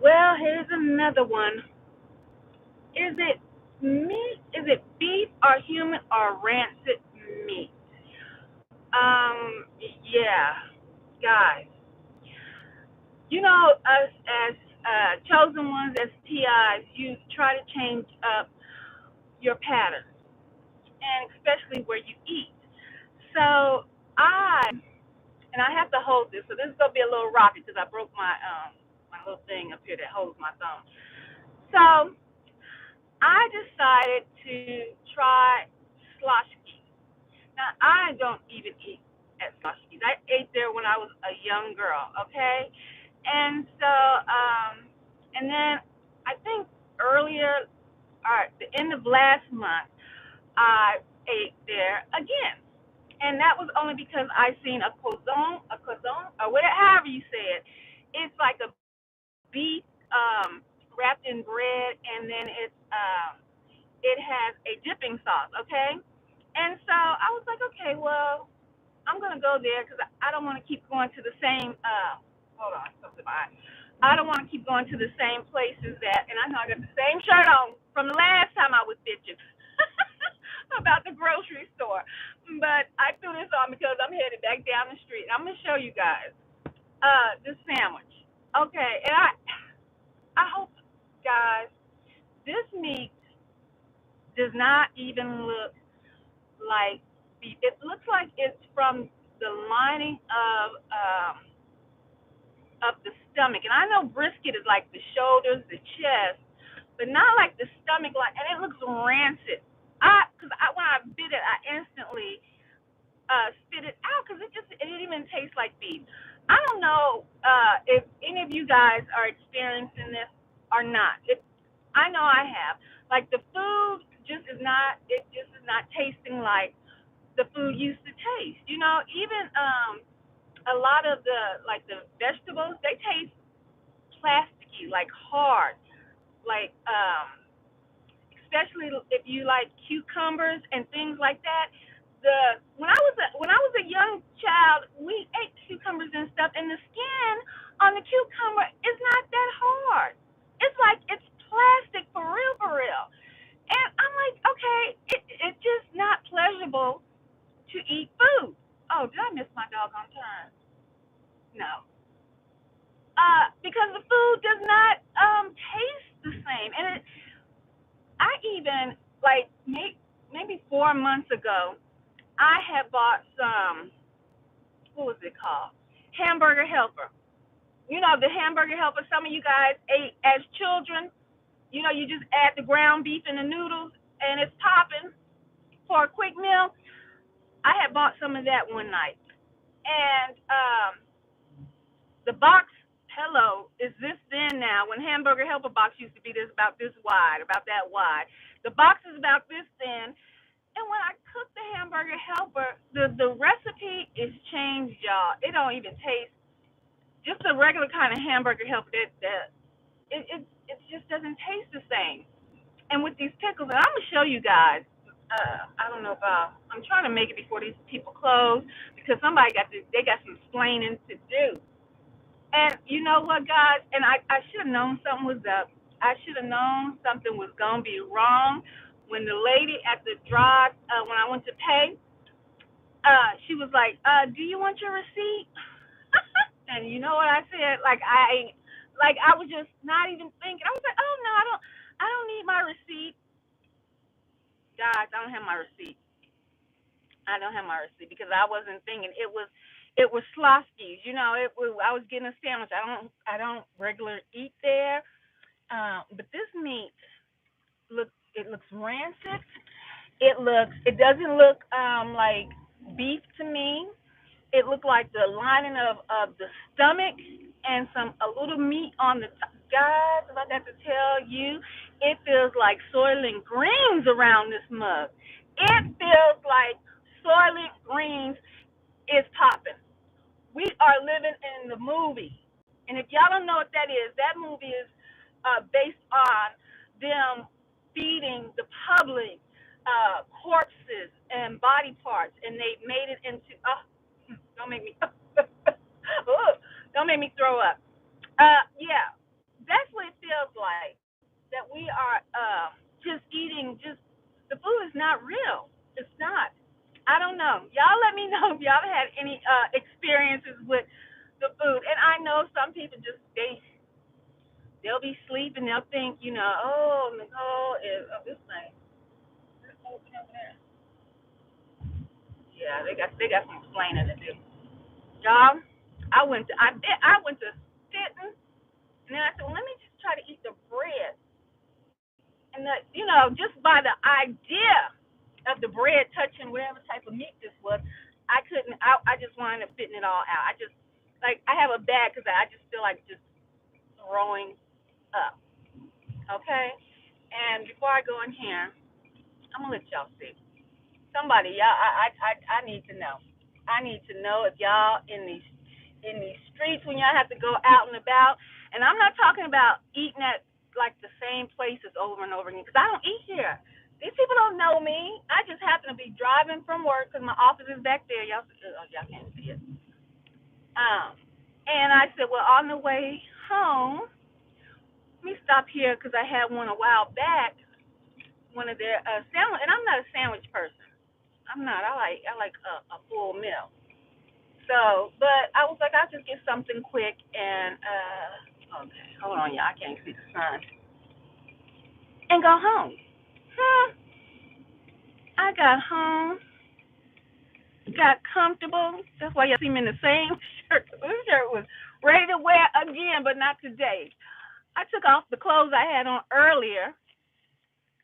Well, here's another one. Is it meat? Is it beef or human or rancid meat? Yeah, guys. Us as chosen ones, as TIs, you try to change up your patterns, and especially where you eat. So I have to hold this. So this is gonna be a little rocky because I broke my little thing up here that holds my thumb. So I decided to try slosh meat. Now I don't even eat at slosh meat. I ate there when I was a young girl. Okay, and so and then I think earlier, the end of last month, I ate there again. And that was only because I seen a cozone, or whatever, however you say it. It's like a beef wrapped in bread, and then it has a dipping sauce. Okay, and so I was like, okay, well, I'm gonna go there because I don't want to keep going to the same. Hold on, something behind. I don't want to keep going to the same places and I know I got the same shirt on from the last time I was bitching about the grocery store. But I threw this on because I'm headed back down the street. I'm gonna show you guys this sandwich. Okay, and I hope, guys, this meat does not even look like beef. It looks like it's from the lining of the stomach. And I know brisket is like the shoulders, the chest, but not like the stomach line. And it looks rancid. Cause when I bit it, I instantly spit it out because it didn't even taste like beef. I don't know if any of you guys are experiencing this or not. I know I have. Like the food just is not. It just is not tasting like the food used to taste. Even a lot of the vegetables, they taste plasticky, like hard, like especially if you like cucumbers and things like that. When I was a young child, we ate cucumbers and stuff, and the skin on the cucumber is not that hard. It's like it's plastic for real. And I'm like, okay, it's just not pleasurable to eat food. Oh, did I miss my doggone turn? No. Because the food does not taste the same. And I even, like, maybe 4 months ago, I had bought some, what was it called? Hamburger Helper. The Hamburger Helper some of you guys ate as children. You just add the ground beef and the noodles, and it's popping for a quick meal. I had bought some of that one night. And the box, hello, is this thin now? When Hamburger Helper box used to be this about this wide, about that wide. The box is about this thin. And when I cook the Hamburger Helper, the recipe is changed, y'all. It don't even taste just a regular kind of Hamburger Helper. It just doesn't taste the same. And with these pickles, and I'm gonna show you guys. I don't know if I'm trying to make it before these people close because they got some explaining to do. And you know what, guys? And I should have known something was up. I should have known something was gonna be wrong when the lady at the drive, when I went to pay, she was like, "Do you want your receipt?" And you know what I said? Like I was just not even thinking. I was like, "Oh no, I don't need my receipt, guys. I don't have my receipt. I don't have my receipt because I wasn't thinking. It was Slosky's. I was getting a sandwich. I don't regular eat there. But this meat looks rancid. It doesn't look like beef to me. It looked like the lining of the stomach and a little meat on the top. Guys, if I got to tell you, it feels like Soylent Greens around this mug. It feels like Soylent Greens is popping. We are living in the movie. And if y'all don't know what that movie is based on them feeding the public corpses and body parts, and they made it into. Don't make me. Don't make me throw up. Yeah, that's like that we are just eating just the food is not real. It's not. I don't know. Y'all let me know if y'all had any experiences with the food. And I know some people just they'll be sleeping, they'll think, oh Nicole is this thing. Yeah, they got some explaining to do. Y'all, I went to sitting and then I said, well, let me just try to eat the bread. And just by the idea of the bread touching whatever type of meat this was, I couldn't. I just wound up spitting it all out. I just I have a bag because I just feel like just throwing up. Okay. And before I go in here, I'm gonna let y'all see. Somebody, y'all, I need to know. I need to know if y'all in these streets when y'all have to go out and about. And I'm not talking about eating at like the same places over and over again because I don't eat here. These people don't know me. I just happen to be driving from work because my office is back there. Y'all can't see it. Um, and I said, well, on the way home, let me stop here because I had one a while back. One of their sandwich, and I'm not a sandwich person. I'm not. I like a full meal. So, but I was like, I'll just get something quick and okay, hold on, y'all. I can't see the sun. And go home. Huh? I got home, got comfortable. That's why y'all see me in the same shirt. This shirt was ready to wear again, but not today. I took off the clothes I had on earlier.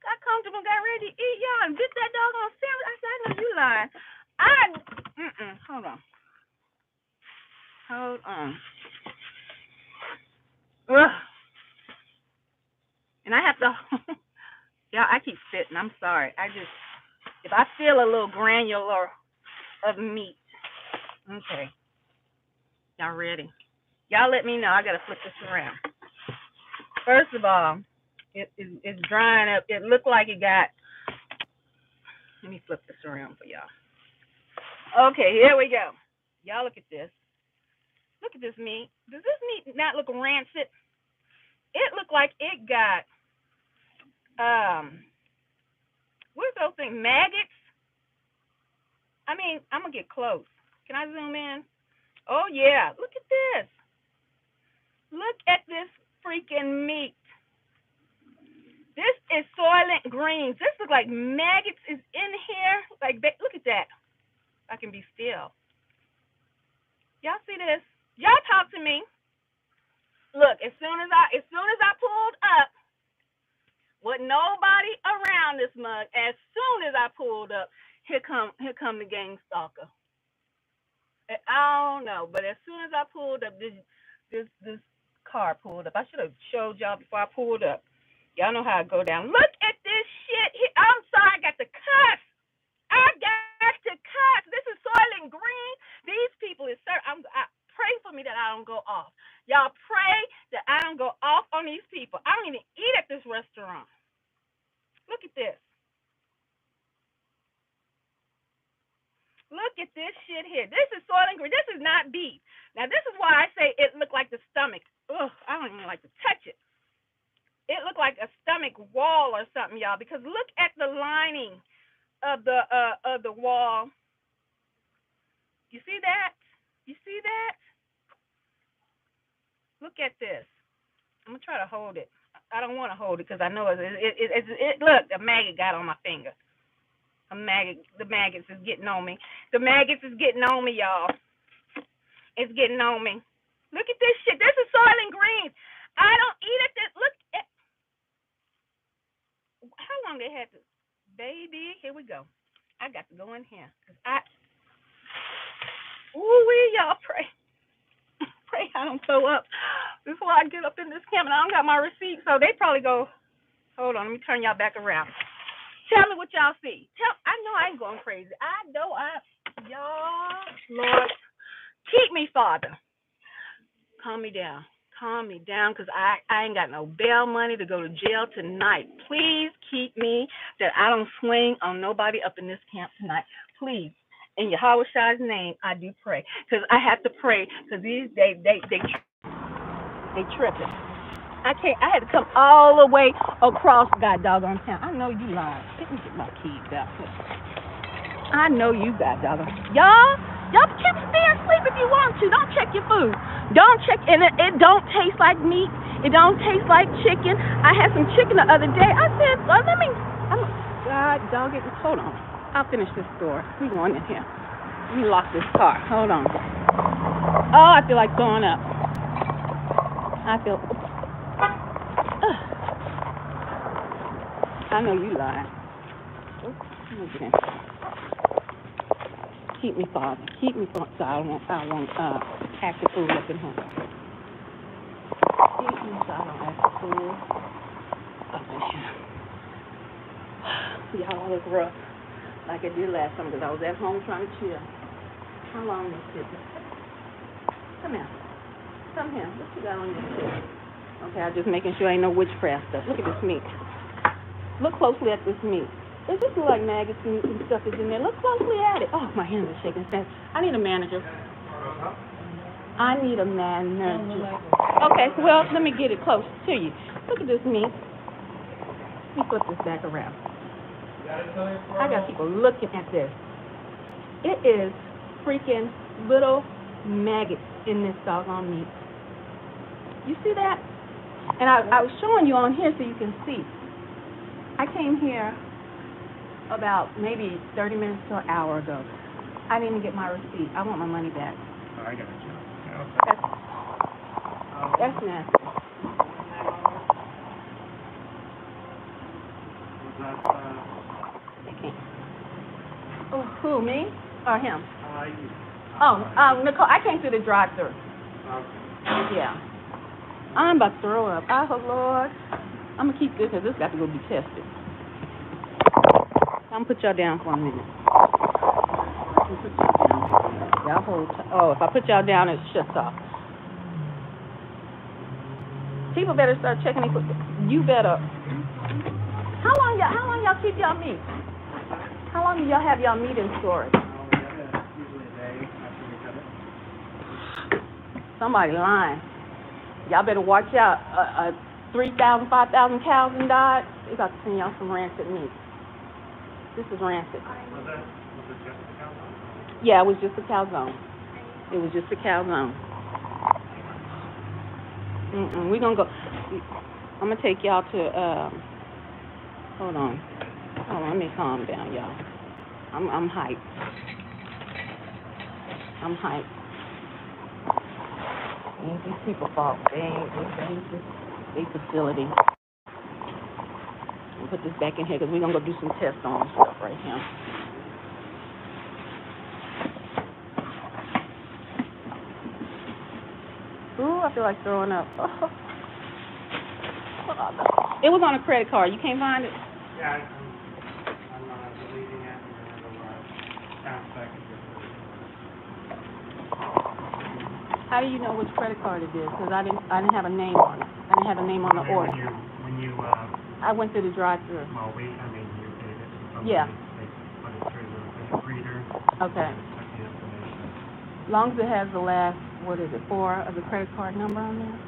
Got comfortable, got ready to eat, y'all, and bit that doggone sandwich. I said, I know you lying. Hold on. Hold on. Ugh. And I have to, y'all, I keep spitting. I'm sorry. If I feel a little granular of meat, okay. Y'all ready? Y'all let me know. I got to flip this around. First of all, it's drying up. It looked like it got, let me flip this around for y'all. Okay, here we go. Y'all look at this. Look at this meat. Does this meat not look rancid? It looked like it got, what are those things? Maggots? I mean, I'm going to get close. Can I zoom in? Oh, yeah. Look at this. Look at this freaking meat. This is Soylent Greens. This looks like maggots is in here. Like, look at that. I can be still. Y'all see this? Y'all talk to me. Look, as soon as I pulled up, with nobody around this mug, as soon as I pulled up, here come the gang stalker. I don't know, but as soon as I pulled up, this car pulled up. I should have showed y'all before I pulled up. Y'all know how I go down. Look at this shit. I'm sorry, I got to cuss. This is Soylent Green. These people is pray for me that I don't go off. Y'all pray that I don't go off on these people. I don't even eat at this restaurant. Look at this. Look at this shit here. This is Soylent Green. This is not beef. Now, this is why I say it looked like the stomach. Ugh, I don't even like to touch it. It looked like a stomach wall or something, y'all, because look at the lining of the wall. You see that? You see that? Look at this. I'm gonna try to hold it. I don't want to hold it because I know it. Look, the maggot got on my finger. The maggots is getting on me. The maggots is getting on me, y'all. It's getting on me. Look at this shit. This is Soylent Green. I don't eat it. Look at how long they had to. Baby, here we go. I got to go in here. Y'all pray. Pray I don't throw up before I get up in this camp. And I don't got my receipt, so they probably go, hold on, let me turn y'all back around. Tell me what y'all see. I know I ain't going crazy. I know y'all, Lord, keep me, Father. Calm me down. Calm me down because I ain't got no bail money to go to jail tonight. Please keep me that I don't swing on nobody up in this camp tonight. Please. In Yahweh Shai's name, I do pray. Because I have to pray because they tripping. I can't. I had to come all the way across God doggone town. I know you lying. Let me get my keys out. I know you got doggone. Y'all can stay asleep if you want to. Don't check your food. Don't check, and it don't taste like meat. It don't taste like chicken. I had some chicken the other day. I said, well, God dog it. Hold on. I'll finish this story. We going in here. Let me lock this car. Hold on. Oh, I feel like throwing up. I know you lying. Keep me, Father. Keep me, Father, so I won't act the fool up in home. Keep me so I don't act the fool up in here. Y'all look rough, like I did last summer, because I was at home trying to chill. How long is this? Come here. Come here. What you got on your chair? Okay, I'm just making sure ain't no witchcraft stuff. Look at this meat. Look closely at this meat. It just look like maggots and stuff is in there. Look closely at it. Oh, my hands are shaking. I need a manager. I need a manager. Okay, well, let me get it close to you. Look at this meat. Let me flip this back around. I got people looking at this. It is freaking little maggots in this doggone meat. You see that? And I was showing you on here so you can see. I came here about maybe 30 minutes to an hour ago. I didn't get my receipt. I want my money back. Oh, I got you. That's nasty. Oh, who, me or him? You. Nicole, I came through the drive-thru. Yeah. I'm about to throw up. Oh, Lord. I'm going to keep this because this got to go be tested. I'm going to put y'all down for a minute. Y'all hold if I put y'all down, it shuts off. People better start checking it. You better. How long y'all keep y'all meat? How long do y'all have y'all meat in storage? Usually a day after we cut it. Somebody lying. Y'all better watch out. 3,000, 5,000 cows and died. They about to send y'all some rancid meat. This is rancid. Was it just the calzone? Yeah, it was just a calzone. It was just a calzone. We're gonna go. I'm gonna take y'all to. Hold on. Let me calm down, y'all. I'm hyped. I'm hyped. These people fault. They ain't this facility. I'll put this back in here because we're gonna go do some tests on stuff right here. Ooh, I feel like throwing up. It was on a credit card. You can't find it? Yeah, I'm deleting it and then it'll bounce back and How do you know which credit card it is? Because I didn't have a name on it. I didn't have a name on the order. When you I went through the drive-thru. you paid it to somebody. Yeah. They put it through the reader. Okay. And took the information. As long as it has the last, 4 of the credit card number on there.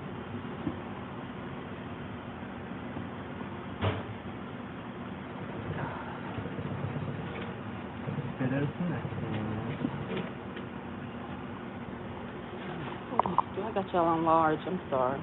It is the next one. I got y'all on large. I'm sorry.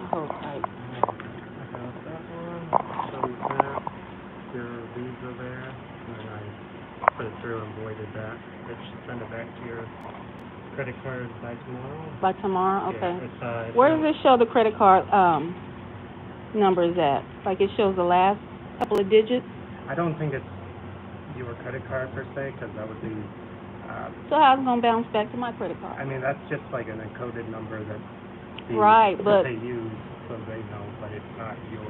Hold tight. I got that one. Shows that. Your visa there. And then I put it through and voided that. It should send it back to your credit card by tomorrow. By tomorrow? Okay. Yeah, Where does it show the credit card number is at? Like it shows the last couple of digits? I don't think it's your credit card per se, because that would be. So how's it gonna bounce back to my credit card? I mean, that's just like an encoded number that Right, but they use, so they know. but it's not your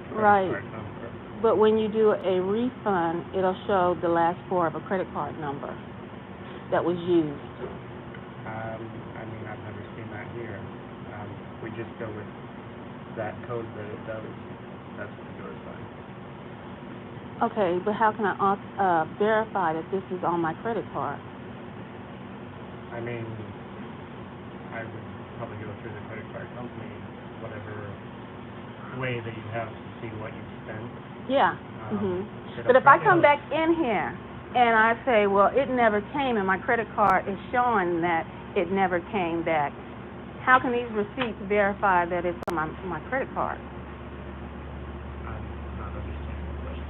credit Right. card number. But when you do a refund, it'll show the last four of a credit card number that was used. I mean, I've never seen that here. We just go with that code that it does. That's what it goes by. Okay, but how can I verify that this is on my credit card? I mean, I would probably go through the credit card company, whatever way that you have to see what you spent. Yeah. It'll But if I come it'll- back in here and I say, well, it never came, and my credit card is showing that it never came back, how can these receipts verify that it's on my credit card? I'm not understanding the question.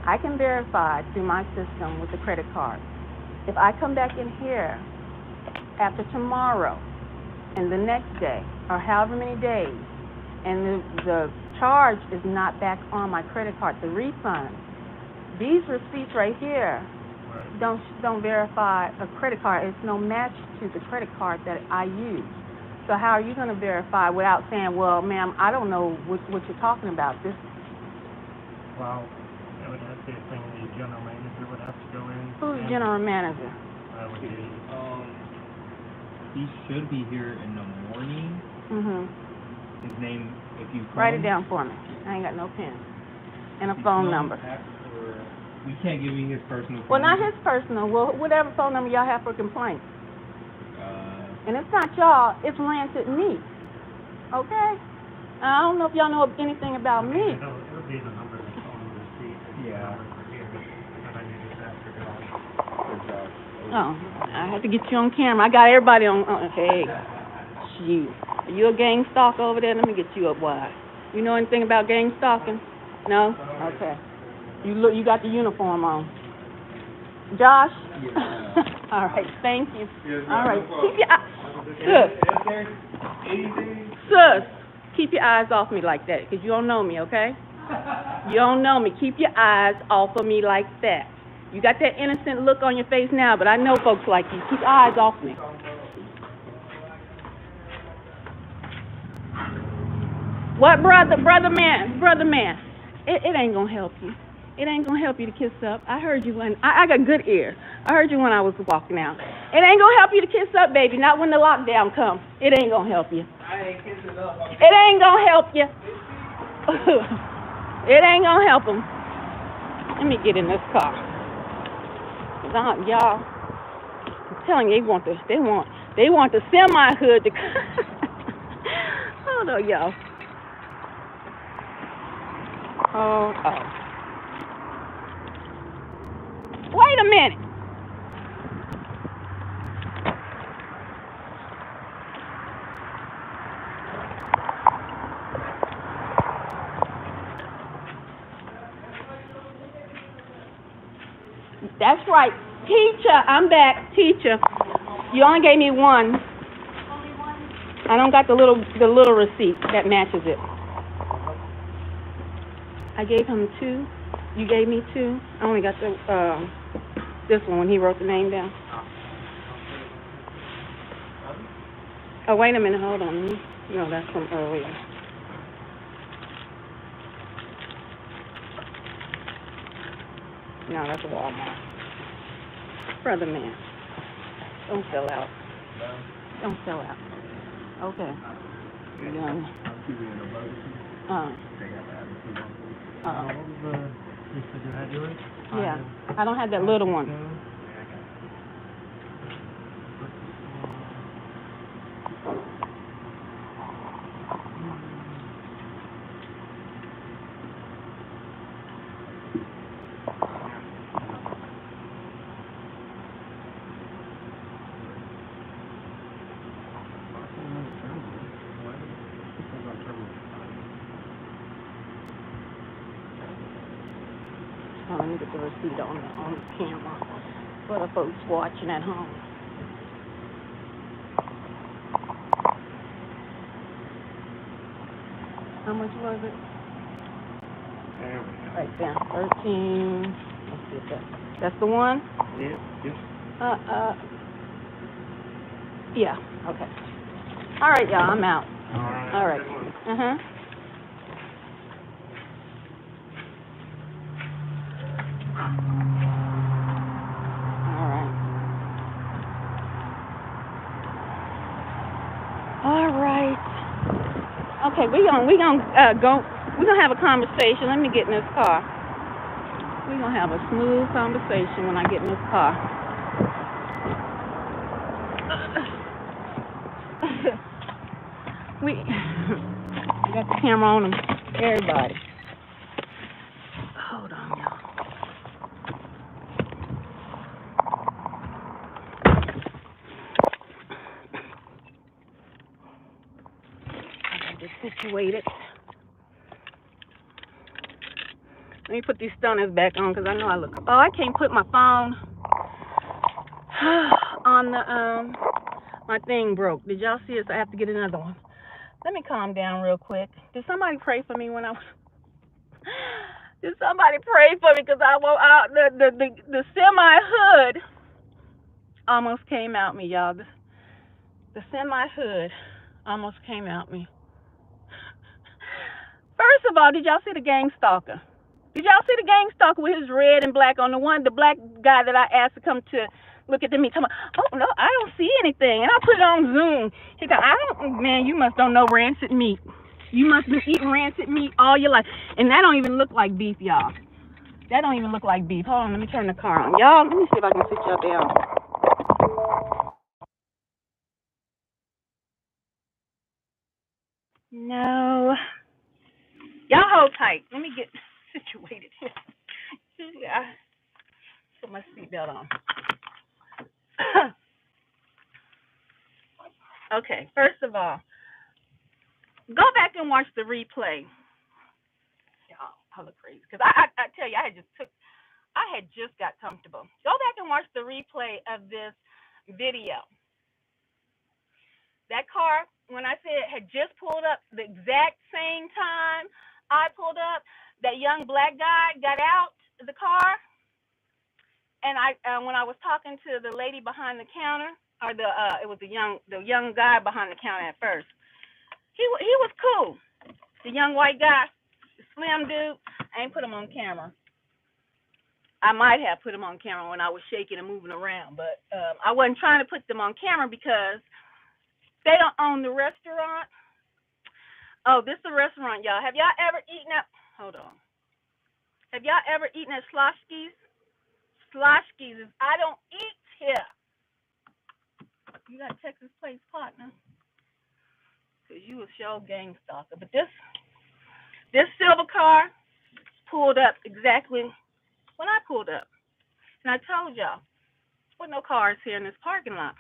I can verify through my system with the credit card. If I come back in here after tomorrow and the next day, or however many days, and the charge is not back on my credit card, the refund, these receipts right here Right. don't verify a credit card. It's no match to the credit card that I use. So how are you going to verify without saying, well, ma'am, I don't know what you're talking about? This. Well, it would have to be a thing the general manager would have to go in. Who's and general manager? I would be, He should be here in the morning. His name, if you call Write it him, down for me. I ain't got no pen. And a if you phone call him, number. ask for- we can't give you his personal phone. Well, not his personal. Well, whatever phone number y'all have for complaints. And it's not y'all. It's Lancet me. Okay? I don't know if y'all know anything about me. it would be the number that's on the receipt. Yeah. And then you just have to go. Oh, I have to get you on camera. I got everybody on. Hey, shoot. Are you a gang stalker over there? Let me get you up wide. You know anything about gang stalking? No? Okay. You got the uniform on. Josh? Yeah. All right, thank you. Yes, All right, no problem. keep your sis, keep your eyes off me like that, because you don't know me, okay? You don't know me. Keep your eyes off of me like that. You got that innocent look on your face now, but I know folks like you. Keep your eyes off me. What, brother man? It ain't gonna help you. It ain't gonna help you to kiss up. I heard you when I got good ear. I heard you when I was walking out. It ain't gonna help you to kiss up, baby. Not when the lockdown comes. It ain't gonna help you. I ain't kissing up. It ain't gonna help you. It ain't gonna help them. Let me get in this car. 'Cause y'all, I'm telling you, they want the semi-hood to. Hold on, y'all. Oh. Wait a minute. That's right. Teacher, I'm back. Teacher, you only gave me one. I don't got the little receipt that matches it. I gave him 2. You gave me 2. I only got this one when he wrote the name down. Oh, wait a minute. Hold on. No, that's from earlier. No, that's a Walmart. Brother man, don't sell out. Don't sell out. Okay. Yeah. What was you said you had yours? Yeah, I don't have that little one. Oh, let me get the receipt on the camera for the folks watching at home. How much was it? There we go. Right there, 13. Let's see if that's the one. Yep. Yeah. Okay. All right, y'all. I'm out. All right. All right. Good one. Okay, we gonna go. We gonna have a conversation. Let me get in this car. We gonna have a smooth conversation when I get in this car. We got the camera on them. Everybody. Hold on, y'all. I got this situated. Let me put these stunners back on because I know I look. Oh, I can't put my phone on the my thing broke. Did y'all see it? So I have to get another one. Let me calm down real quick. Did somebody pray for me when I was? Did somebody pray for me because I won't out the semi hood almost came out me, y'all. The semi hood almost came out me. First of all, did y'all see the gang stalker? Did y'all see the gang stalker with his red and black on the black guy that I asked to come to look at me? Come on. Oh no, I don't see anything. And I put it on Zoom. He said, man, you must don't know rancid meat. You must be eating rancid meat all your life. And that don't even look like beef, y'all. That don't even look like beef. Hold on, let me turn the car on. Y'all, let me see if I can sit y'all down. No. Y'all hold tight. Let me get situated here. Yeah. Put my seatbelt on. Okay, first of all, go back and watch the replay. Y'all, I look crazy. Because I tell you, I had just got comfortable. Go back and watch the replay of this video. That car, when I said had just pulled up the exact same time I pulled up, that young black guy got out of the car, and when I was talking to the lady behind the counter, or it was the young guy behind the counter at first. He was cool. The young white guy, the slim dude. I ain't put him on camera. I might have put him on camera when I was shaking and moving around, but I wasn't trying to put them on camera because they don't own the restaurant. Oh, this is a restaurant, y'all. Have y'all ever eaten at? Hold on. Have y'all ever eaten at Sloshki's? Sloshki's is I don't eat here. You got Texas Place partner, cause you a show gang stalker. But this silver car pulled up exactly when I pulled up, and I told y'all there were no cars here in this parking lot.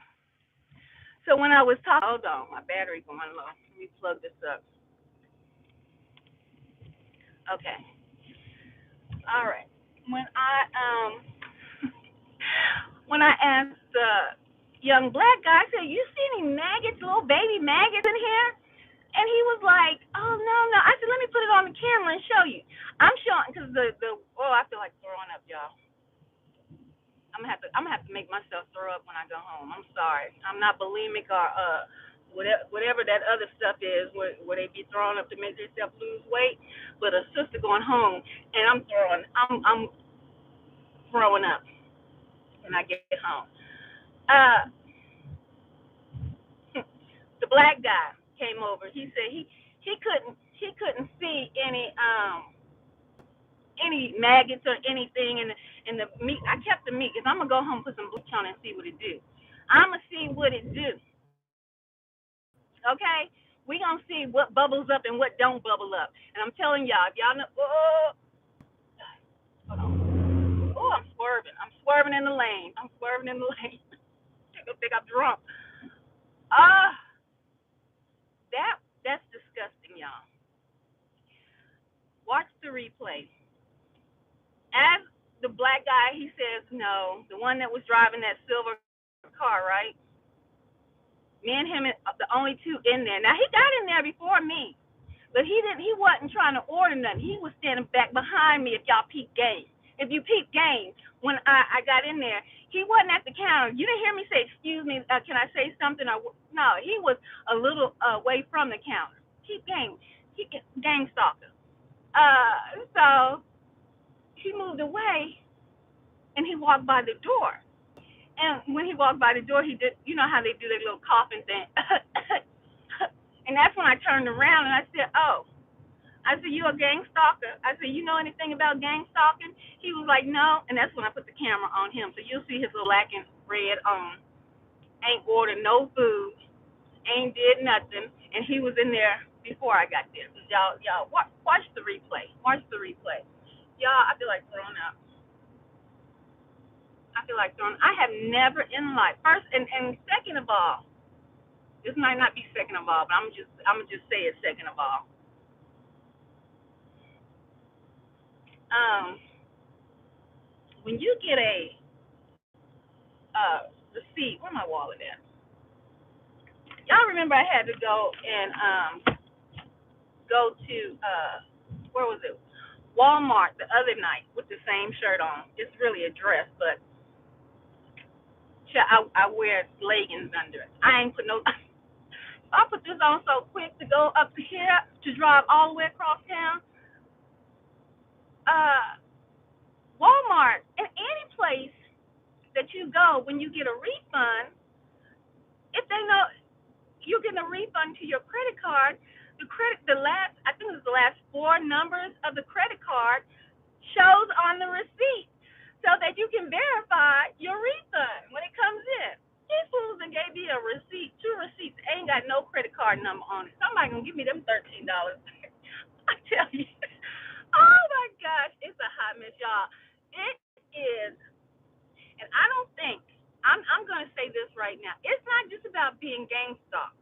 So when I was talking, hold on, my battery going low. Let me plug this up. Okay. All right. When I asked the young black guy, I said, "You see any maggots, little baby maggots in here?" And he was like, "Oh no." I said, "Let me put it on the camera and show you." I'm showing because I feel like throwing up, y'all. I'm gonna have to make myself throw up when I go home. I'm sorry. I'm not bulimic or whatever that other stuff is where they be throwing up to make themselves lose weight. But a sister going home and I'm throwing up when I get home. The black guy came over. He said he couldn't see any maggots or anything in the meat. I kept the meat because I'm gonna go home and put some bleach on and see what it do. I'm gonna see what it do. Okay, we gonna see what bubbles up and what don't bubble up. And I'm telling y'all, if y'all know, hold on. Oh, I'm swerving. I'm swerving in the lane. People think I'm drunk. That's disgusting, y'all. Watch the replay. As the black guy, he says no, the one that was driving that silver car, right? Me and him are the only two in there. Now he got in there before me, but he wasn't trying to order nothing. He was standing back behind me. If y'all peep game, when I got in there, he wasn't at the counter. You didn't hear me say, "Excuse me, can I say something?" Or no, he was a little away from the counter. He gang stalker. So he moved away, and he walked by the door. And when he walked by the door, he did, you know how they do their little coughing thing. And that's when I turned around and I said, oh. I said, you a gang stalker? I said, you know anything about gang stalking? He was like, no. And that's when I put the camera on him. So you'll see his little black and red on. Ain't ordered no food. Ain't did nothing. And he was in there before I got there. Y'all, watch the replay. Watch the replay. Y'all, I feel like throwing up. I have never in life. First, and second of all, this might not be second of all, but I'm gonna just say it second of all. When you get a receipt, where my wallet at? Y'all remember I had to go and go to where was it? Walmart the other night with the same shirt on. It's really a dress, but I wear leggings under it. I ain't put no. I put this on so quick to go up to here to drive all the way across town. Walmart and any place that you go when you get a refund, if they know you're getting a refund to your credit card, I think it was the last 4 numbers of the credit card shows on the receipt so that you can verify your refund when it comes in. These fools and gave me a receipt, 2 receipts, ain't got no credit card number on it. Somebody gonna give me them $13. I tell you. Oh my gosh, it's a hot mess, y'all. It is, and I don't think I'm gonna say this right now. It's not just about being gang stalked.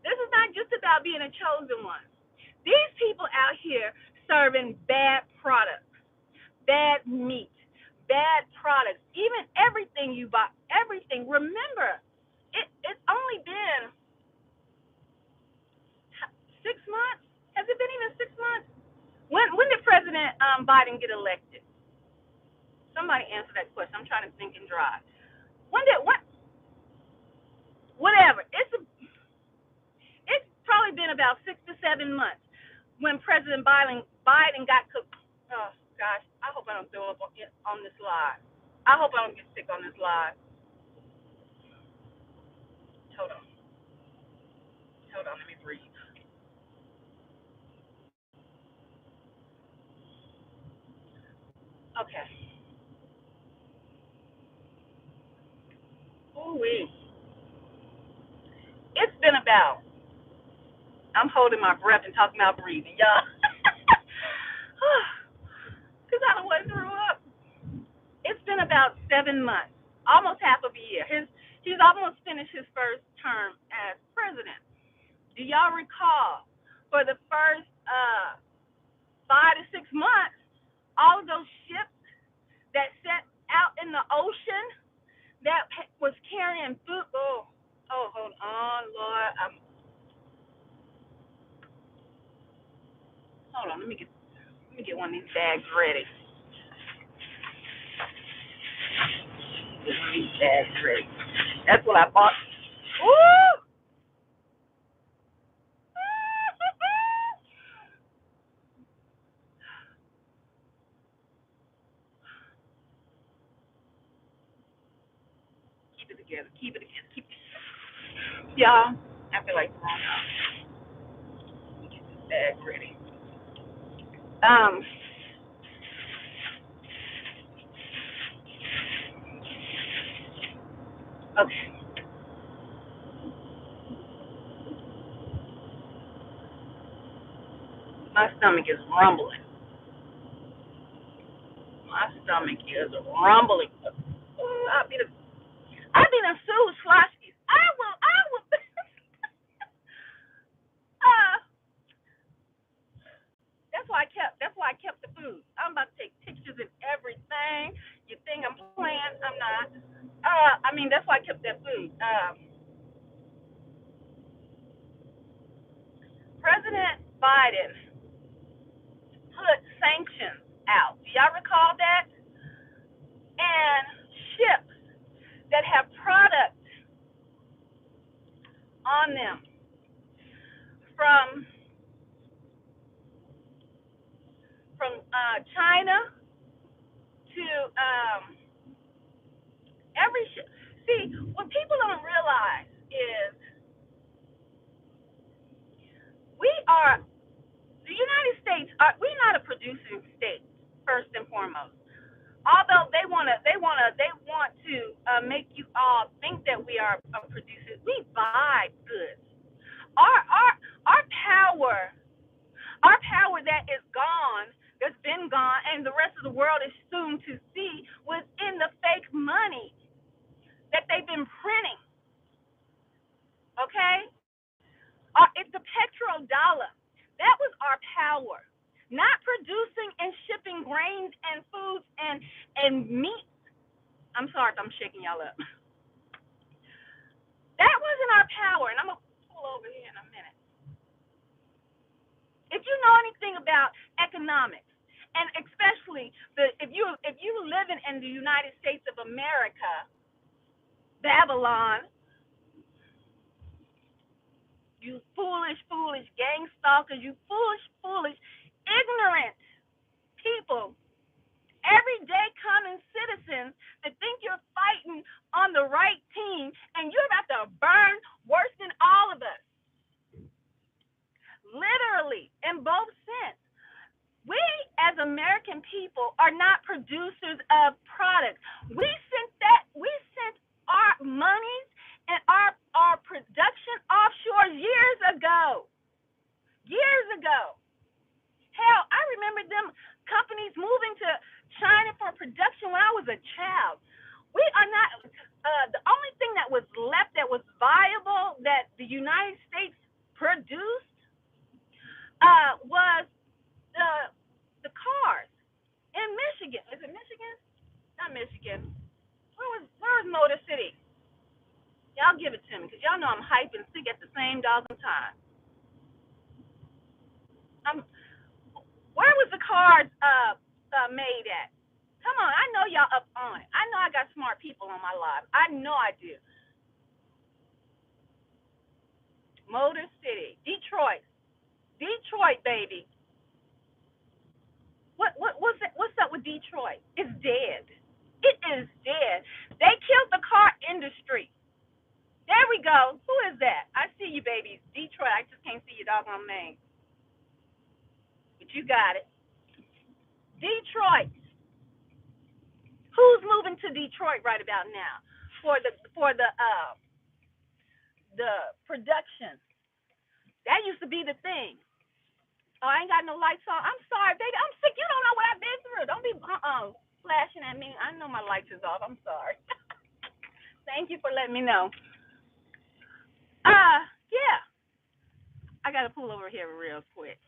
This is not just about being a chosen one. These people out here serving bad products, bad meat, bad products, even everything you buy, everything. Remember, it's only been 6 months. Has it been even 6 months? When did President Biden get elected? Somebody answer that question. I'm trying to think and drive. Whatever. It's probably been about 6 to 7 months when President Biden got cooked. Oh gosh, I hope I don't throw up on this live. I hope I don't get sick on this live. Hold on, let me breathe. Okay. Ooh-wee. It's been about, I'm holding my breath and talking about breathing, y'all. Because I don't want to throw up. It's been about 7 months, almost half of a year. He's almost finished his first term as president. Do y'all recall for the first 5 to 6 months, all of those ships that set out in the ocean that was carrying food? Oh, hold on, Lord. Hold on. Let me get one of these bags ready. Get one of these bags ready. That's what I bought. Woo! Keep it together. Keep it together. Keep it. Y'all, I feel like throwing up. Let me get this bag ready. Okay. My stomach is rumbling. My stomach is rumbling. Ooh, I'll be the Sue Sloshies. I will. That's why I kept the food. I'm about to take pictures and everything. You think I'm playing? I'm not. That's why I kept that food. President Biden put sanctions out. Do y'all recall that? And ships that have products on them from China to every ship. See, what people don't realize is are the United States. We're not a producing state, first and foremost. Although they want to make you all think that we are producers. We buy goods. Our power that is gone, that's been gone, and the rest of the world is soon to see, was in the fake money that they've been printing. Okay, it's the petrodollar. That was our power. Not producing and shipping grains and foods and meat. I'm sorry if I'm shaking y'all up. That wasn't our power, and I'm gonna pull over here in a minute. If you know anything about economics, and especially if you living in the United States of America, Babylon, you foolish gang stalkers, you foolish, ignorant people, everyday common citizens that think you're fighting on the right team, and you're about to burn worse than all of us. Literally, in both sense. We, as American people, are not producers of products. We sent our monies and our production offshore years ago. Hell, I remember them companies moving to China for production when I was a child. We are not, the only thing that was left that was viable that the United States produced was the cars in Michigan. Is it Michigan? Not Michigan. Where was Motor City? Y'all give it to me, because y'all know I'm hype and sick at the same doggone time. Where was the cars made at? Come on, I know y'all up on it. I know I got smart people on my live. I know I do. Motor City, Detroit, baby. What's up with Detroit? It's dead. It is dead. They killed the car industry. There we go. Who is that? I see you, babies. Detroit. I just can't see your doggone name. But you got it. Detroit. Who's moving to Detroit right about now for the production? That used to be the thing. Oh, I ain't got no lights on. I'm sorry, baby. I'm sick. You don't know what I've been through. Don't be flashing at me. I know my lights is off. I'm sorry. Thank you for letting me know. Yeah. I got to pull over here real quick.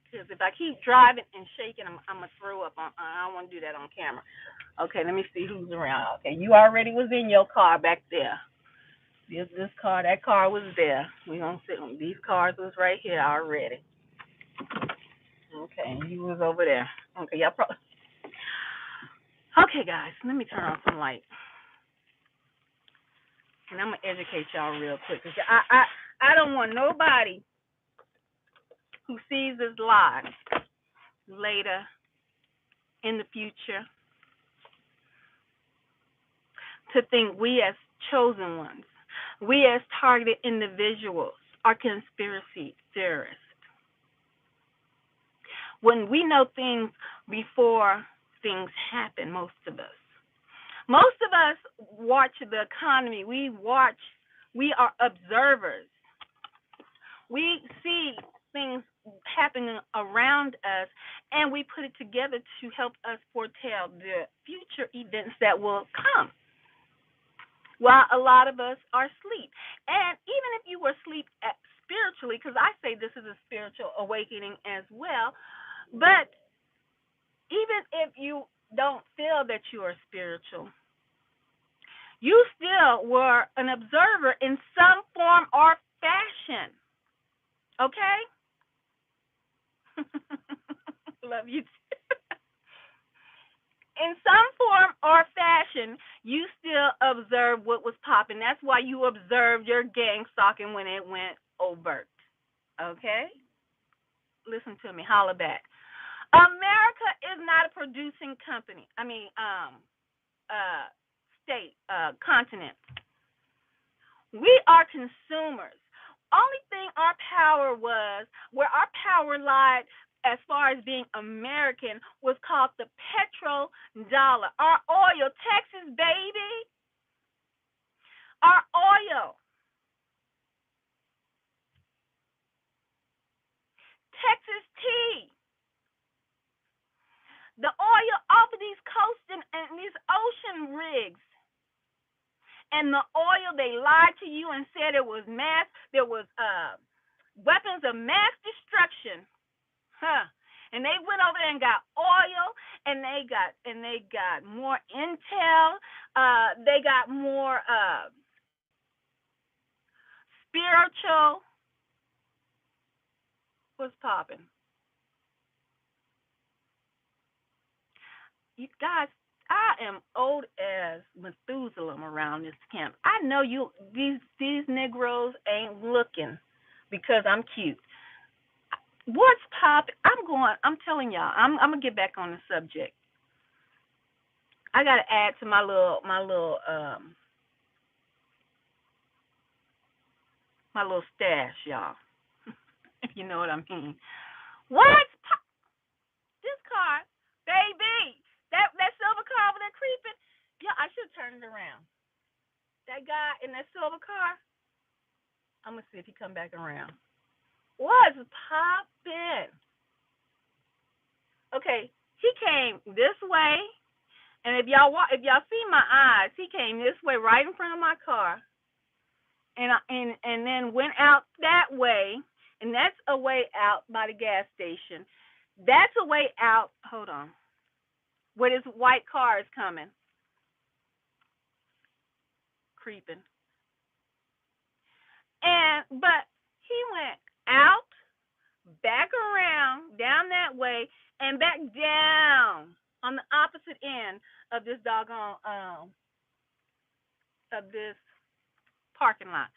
Because if I keep driving and shaking, I'm going to throw up. I don't want to do that on camera. Okay, let me see who's around. Okay, you already was in your car back there. This car, that car was there. We going to sit on these cars was right here already. Okay, you was over there. Okay, y'all probably. Okay, guys, let me turn on some light. And I'm going to educate y'all real quick. Cause I don't want nobody who sees this live later in the future to think we as chosen ones, we as targeted individuals are conspiracy theorists. When we know things before things happen, most of us watch the economy. We are observers. We see things happening around us, and we put it together to help us foretell the future events that will come, while a lot of us are asleep. And even if you were asleep spiritually, because I say this is a spiritual awakening as well, but even if you don't feel that you are spiritual, you still were an observer in some form or fashion. Okay? Love you too. In some form or fashion, you still observe what was popping. That's why you observed your gang stalking when it went overt. Okay? Listen to me. Holla back. America is not a producing company. State, continent. We are consumers. only thing our power was, where our power lied as far as being American, was called the petrodollar. Our oil, Texas, baby. Our oil. Texas tea. The oil off of these coasts and these ocean rigs. And the oil, they lied to you and said it was there was weapons of mass destruction. And they went over there and got oil, and they got more intel, they got more spiritual. What's popping? You guys, I am old as Methuselah around this camp. I know these Negroes ain't looking because I'm cute. What's popping? I'm telling y'all, I'm gonna get back on the subject. I gotta add to my little stash, y'all. If you know what I mean. What's this car, baby? That silver car over there creeping. Yeah, I should turn it around. That guy in that silver car. I'm gonna see if he come back around. What's poppin'? Okay, he came this way, and if y'all see my eyes, he came this way right in front of my car, and then went out that way, and that's a way out by the gas station. That's a way out. Hold on. Where this white car is coming. Creeping. But he went out, back around, down that way, and back down on the opposite end of this doggone of this parking lot.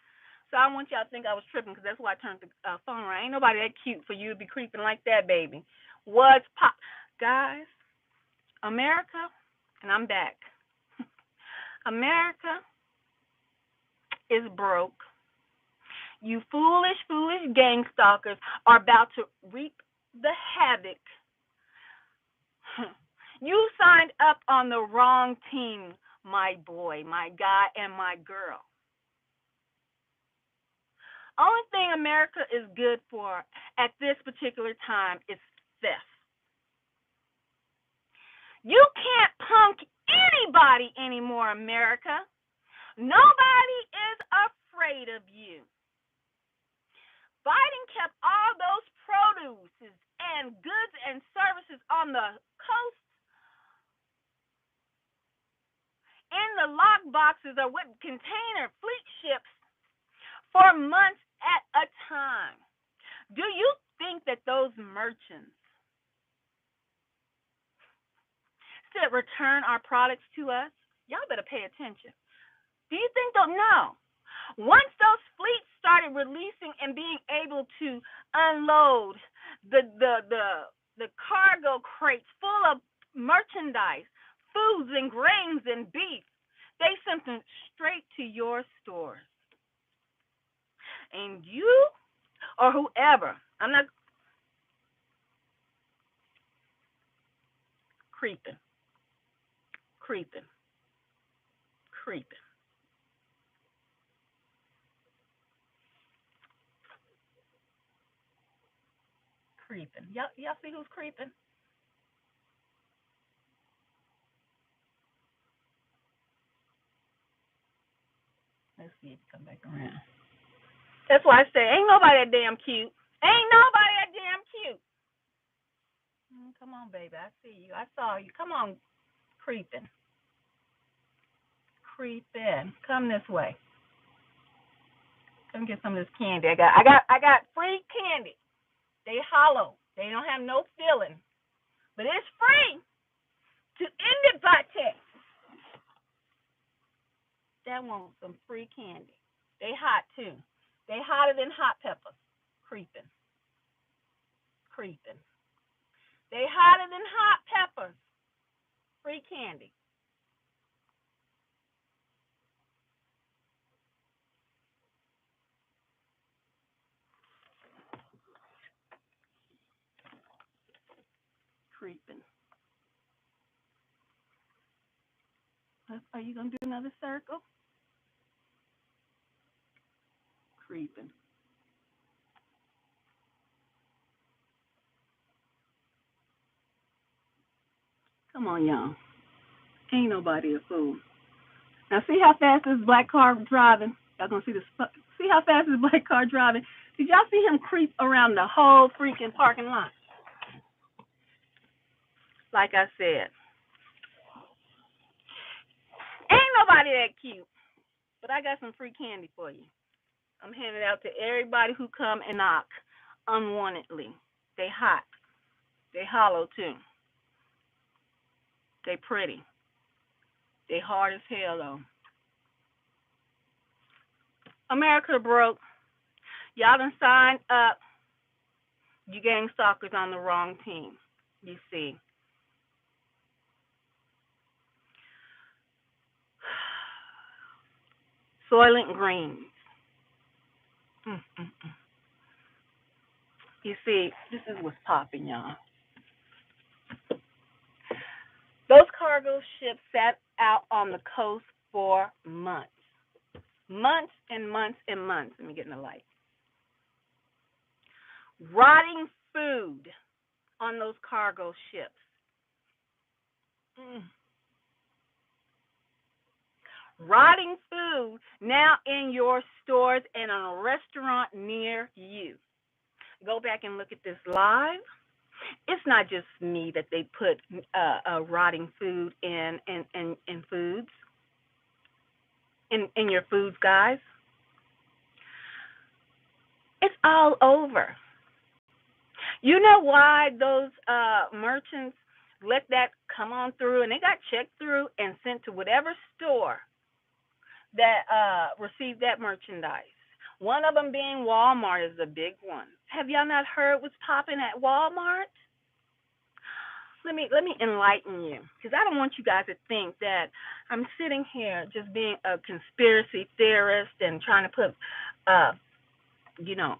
So I don't want y'all to think I was tripping, because that's why I turned the phone around. Ain't nobody that cute for you to be creeping like that, baby. What's pop? Guys, America, and I'm back. America is broke. You foolish gang stalkers are about to reap the havoc. You signed up on the wrong team, my boy, my guy, and my girl. Only thing America is good for at this particular time is theft. You can't punk anybody anymore, America. Nobody is afraid of you. Biden kept all those produces and goods and services on the coast in the lock boxes or with container fleet ships for months at a time. Do you think that those merchants that return our products to us, y'all better pay attention. Do you think they'll know? Once those fleets started releasing and being able to unload the cargo crates full of merchandise, foods and grains and beef, they sent them straight to your stores. And you or whoever, I'm not creeping. Y'all see who's creeping? Let's see if he come back around. That's why I say ain't nobody that damn cute. Ain't nobody that damn cute. Come on, baby. I see you. I saw you. Come on, creeping. Come this way. Come get some of this candy. I got free candy. They hollow. They don't have no filling. But it's free to anybody that wants some free candy. They hot too. They hotter than hot peppers. Creeping. They hotter than hot peppers. Free candy. creeping. Are you going to do another circle? Creeping. Come on, y'all. Ain't nobody a fool. Now, see how fast this black car driving? Y'all gonna see this? See how fast this black car driving? Did y'all see him creep around the whole freaking parking lot? Like I said, ain't nobody that cute. But I got some free candy for you. I'm handing it out to everybody who come and knock unwantedly. They hot. They hollow too. They pretty. They hard as hell though. America broke. Y'all done signed up. You gang stalkers on the wrong team. You see. Soylent Greens. You see, this is what's popping, y'all. Those cargo ships sat out on the coast for months. Months and months and months. Let me get in the light. Rotting food on those cargo ships. Rotting food now in your stores and in a restaurant near you. Go back and look at this live. It's not just me that they put rotting food in foods, in your foods, guys. It's all over. You know why those merchants let that come on through, and they got checked through and sent to whatever store that received that merchandise. One of them being Walmart is a big one. Have y'all not heard what's popping at Walmart? Let me enlighten you, because I don't want you guys to think that I'm sitting here just being a conspiracy theorist and trying to put,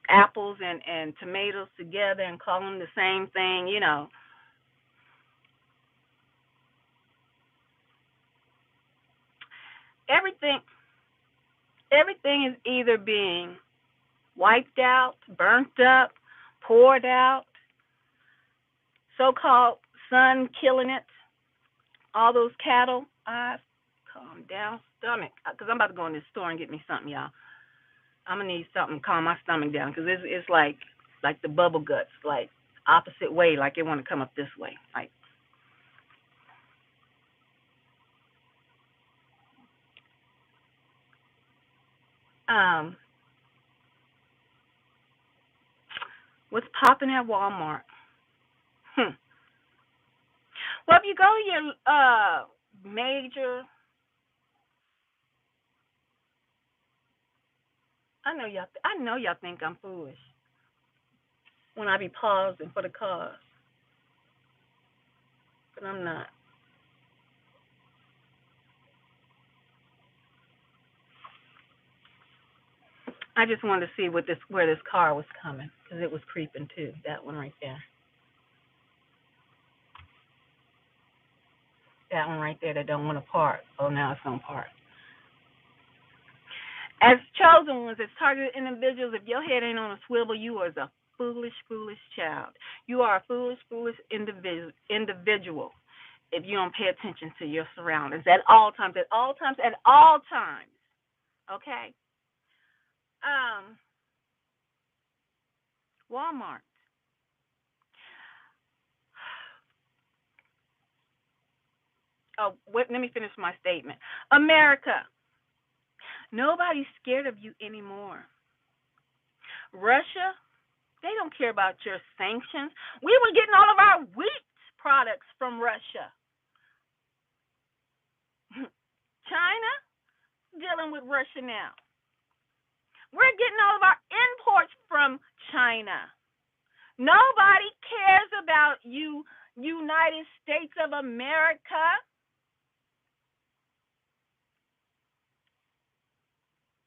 apples and tomatoes together and call them the same thing, Everything is either being wiped out, burnt up, poured out, so-called sun killing it, all those cattle. Calm down, stomach, because I'm about to go in this store and get me something, y'all. I'm going to need something to calm my stomach down, because it's like the bubble guts, like opposite way, like it want to come up this way, like. What's popping at Walmart? Well, if you go to your major, I know y'all think I'm foolish when I be pausing for the cause, but I'm not. I just wanted to see where this car was coming, because it was creeping too. That one right there. That one right there that don't want to park. Oh, now it's going to park. As chosen ones, as targeted individuals, if your head ain't on a swivel, you are a foolish, foolish child. You are a foolish, foolish individual if you don't pay attention to your surroundings at all times, at all times, at all times. Okay? Walmart. Oh, wait, let me finish my statement. America. Nobody's scared of you anymore. Russia, they don't care about your sanctions. We were getting all of our wheat products from Russia. China, dealing with Russia now. We're getting all of our imports from China. Nobody cares about you, United States of America.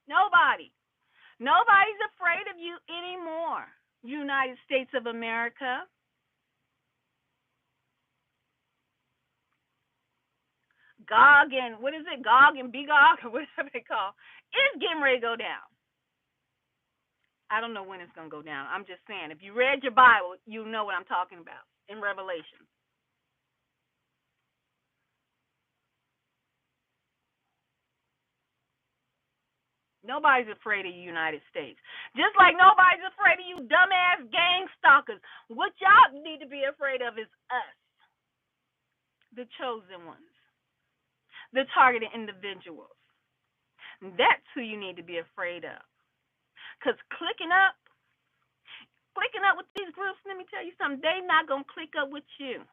Nobody. Nobody's afraid of you anymore, United States of America. Gog and, what is it, Gog and Begog, or whatever they call, is getting ready to go down. I don't know when it's going to go down. I'm just saying, if you read your Bible, you know what I'm talking about in Revelation. Nobody's afraid of the United States. Just like nobody's afraid of you dumbass gang stalkers. What y'all need to be afraid of is us, the chosen ones, the targeted individuals. That's who you need to be afraid of. Because clicking up with these groups, let me tell you something, they not going to click up with you.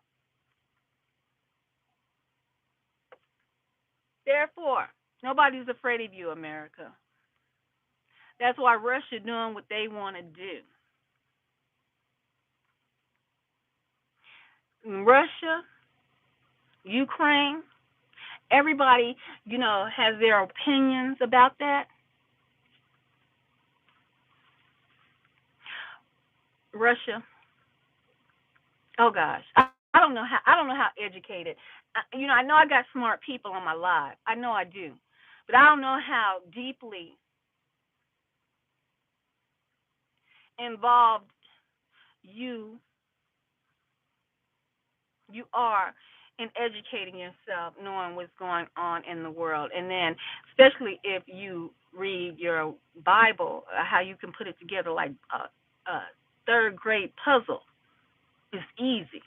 Therefore, nobody's afraid of you, America. That's why Russia doing what they want to do. Russia, Ukraine, everybody, has their opinions about that. Russia. Oh gosh, I don't know how educated. I know I got smart people on my live. I know I do, but I don't know how deeply involved you are in educating yourself, knowing what's going on in the world, and then especially if you read your Bible, how you can put it together like a third grade puzzle. It's easy.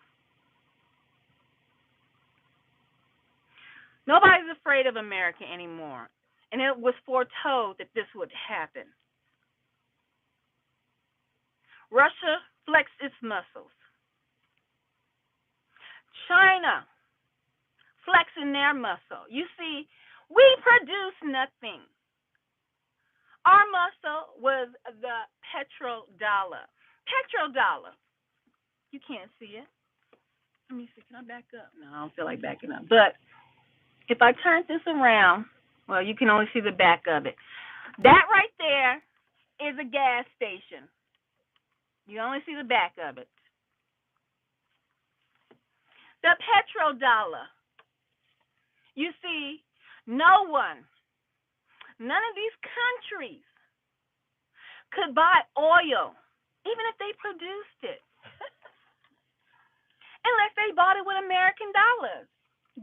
Nobody's afraid of America anymore, and it was foretold that this would happen. Russia flexed its muscles. China flexing their muscle. You see, we produce nothing. Our muscle was the petrodollar. Petrodollar. You can't see it. Let me see. Can I back up? No, I don't feel like backing up. But if I turn this around, well, you can only see the back of it. That right there is a gas station. You only see the back of it. The petrodollar. You see, none of these countries could buy oil, even if they produced it, unless they bought it with American dollars.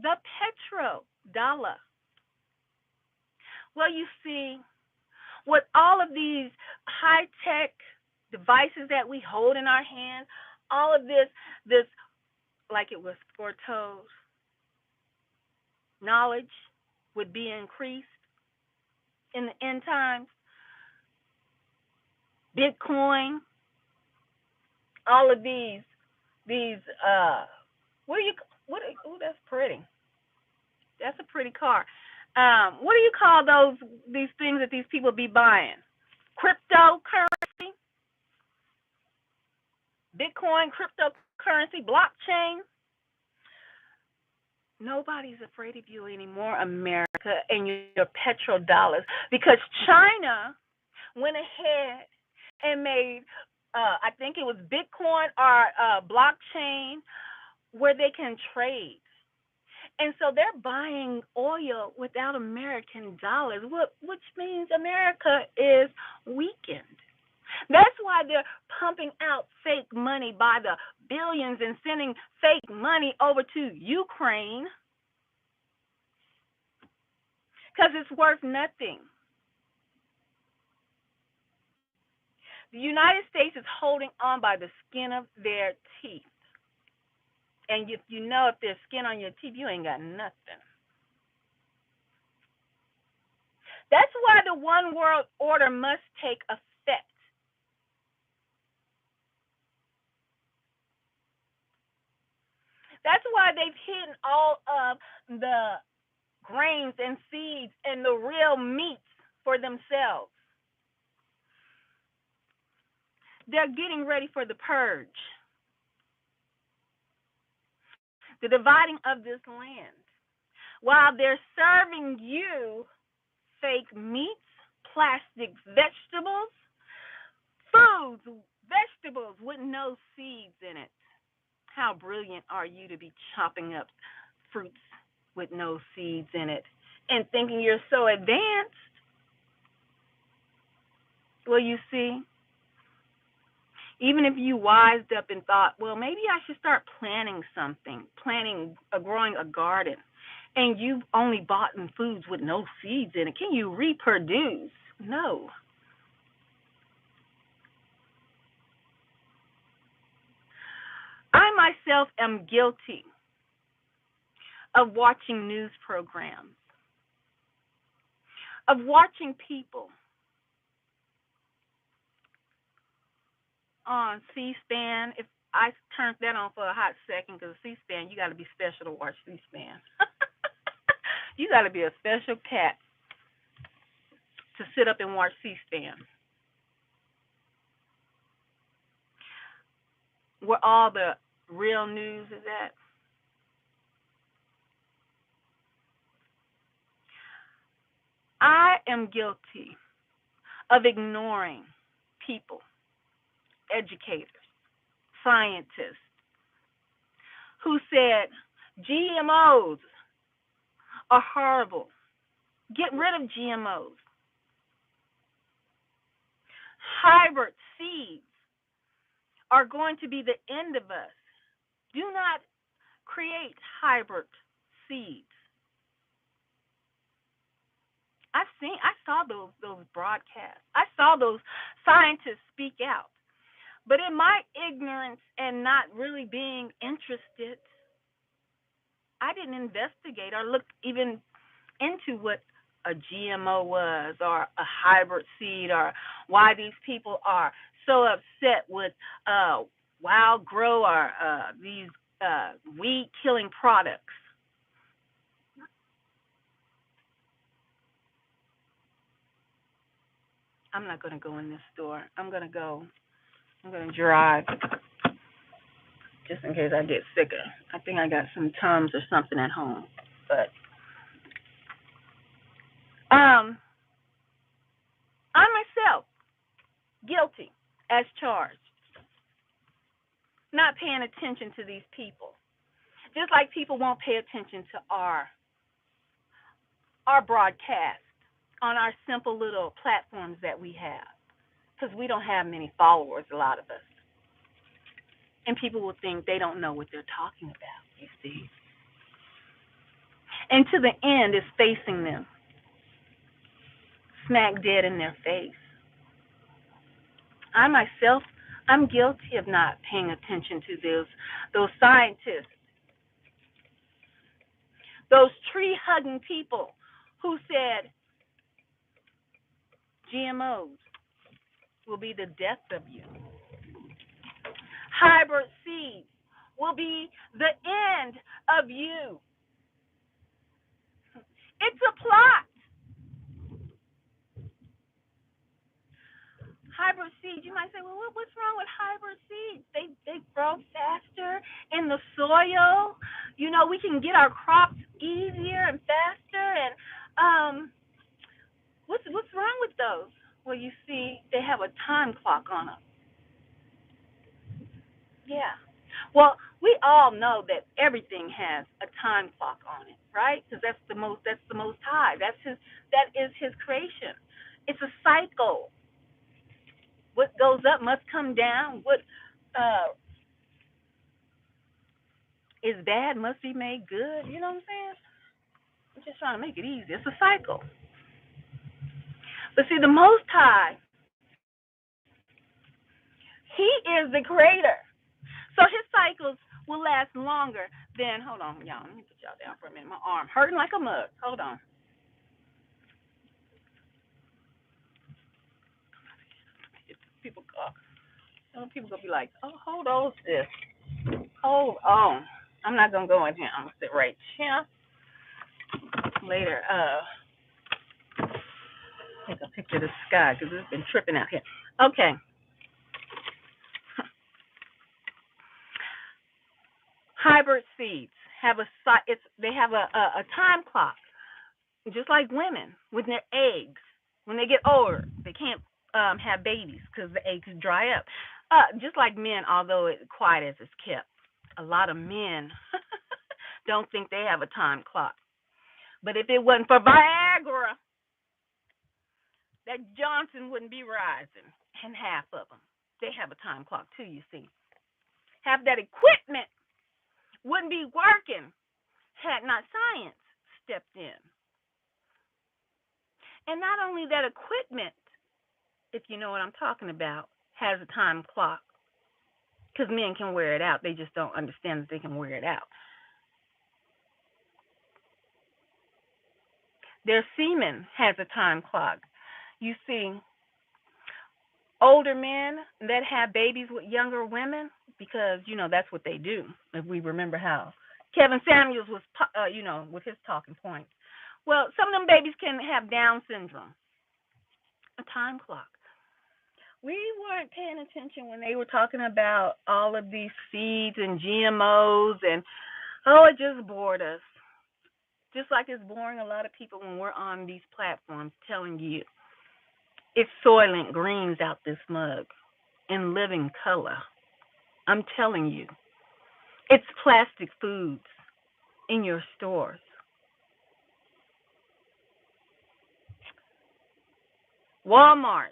The petrodollar. Well, you see, with all of these high-tech devices that we hold in our hands, all of this, like it was foretold, knowledge would be increased in the end times. Bitcoin, all of these, that's pretty. That's a pretty car. What do you call these things that these people be buying? Cryptocurrency, Bitcoin, cryptocurrency, blockchain. Nobody's afraid of you anymore, America, and your petrodollars, because China went ahead and made, I think it was Bitcoin or blockchain, where they can trade. And so they're buying oil without American dollars, which means America is weakened. That's why they're pumping out fake money by the billions and sending fake money over to Ukraine, because it's worth nothing. The United States is holding on by the skin of their teeth. And if there's skin on your teeth, you ain't got nothing. That's why the one world order must take effect. That's why they've hidden all of the grains and seeds and the real meats for themselves. They're getting ready for the purge, the dividing of this land, while they're serving you fake meats, plastic vegetables, vegetables with no seeds in it. How brilliant are you to be chopping up fruits with no seeds in it and thinking you're so advanced. Well, you see, even if you wised up and thought, well, maybe I should start planting something, growing a garden, and you've only bought foods with no seeds in it, can you reproduce? No. I myself am guilty of watching news programs, of watching people on C-SPAN. If I turned that on for a hot second, because C-SPAN, you got to be special to watch C-SPAN. You got to be a special cat to sit up and watch C-SPAN, where all the real news is at. I am guilty of ignoring people, educators, scientists, who said GMOs are horrible. Get rid of GMOs. Hybrid seeds are going to be the end of us. Do not create hybrid seeds. I saw those broadcasts. I saw those scientists speak out. But in my ignorance and not really being interested, I didn't investigate or look even into what a GMO was or a hybrid seed or why these people are so upset with wild grow or these weed-killing products. I'm not going to go in this store. I'm going to drive just in case I get sicker. I think I got some Tums or something at home. But I myself, guilty as charged, not paying attention to these people. Just like people won't pay attention to our broadcast on our simple little platforms that we have, because we don't have many followers, a lot of us. And people will think they don't know what they're talking about, you see. And to the end is facing them, smack dead in their face. I myself, I'm guilty of not paying attention to those scientists, those tree-hugging people who said GMOs will be the death of you. Hybrid seeds will be the end of you. It's a plot. Hybrid seeds, you might say, well, what's wrong with hybrid seeds? They grow faster in the soil. You know, we can get our crops easier and faster. And what's wrong with those? Well, you see, they have a time clock on them. Yeah. Well, we all know that everything has a time clock on it, right? Because that's the most high. That is his creation. It's a cycle. What goes up must come down. What is bad must be made good. You know what I'm saying? I'm just trying to make it easy. It's a cycle. But see, the Most High, he is the creator. So his cycles will last longer than, hold on, y'all. Let me put y'all down for a minute. My arm hurting like a mug. Hold on. People going to be like, oh, hold on, sis. Hold on. I'm not going to go in here. I'm going to sit right here. Later, take a picture of the sky because it's been tripping out here. Okay. Hybrid seeds have they have a time clock, just like women with their eggs. When they get older, they can't have babies because the eggs dry up. Just like men, although it's quiet as it's kept, a lot of men don't think they have a time clock. But if it wasn't for Viagra, that Johnson wouldn't be rising. And half of them, they have a time clock too, you see. Half that equipment wouldn't be working had not science stepped in. And not only that equipment, if you know what I'm talking about, has a time clock. Because men can wear it out. They just don't understand that they can wear it out. Their semen has a time clock. You see, older men that have babies with younger women, because, you know, that's what they do, if we remember how Kevin Samuels was, with his talking points. Well, some of them babies can have Down syndrome, a time clock. We weren't paying attention when they were talking about all of these seeds and GMOs, and, it just bored us. Just like it's boring a lot of people when we're on these platforms telling you it's Soylent Greens out this mug in living color. I'm telling you, it's plastic foods in your stores. Walmart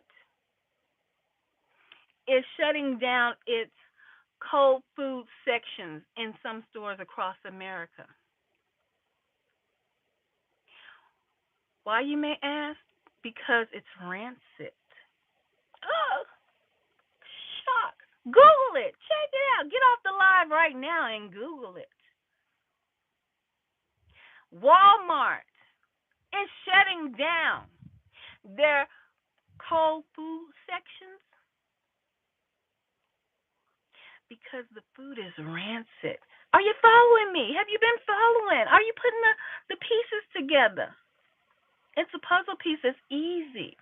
is shutting down its cold food sections in some stores across America. Why, you may ask? Because it's rancid. Oh, shock. Google it. Check it out. Get off the live right now and Google it. Walmart is shutting down their cold food sections because the food is rancid. Are you following me? Have you been following? Are you putting the pieces together? It's a puzzle piece that's easy.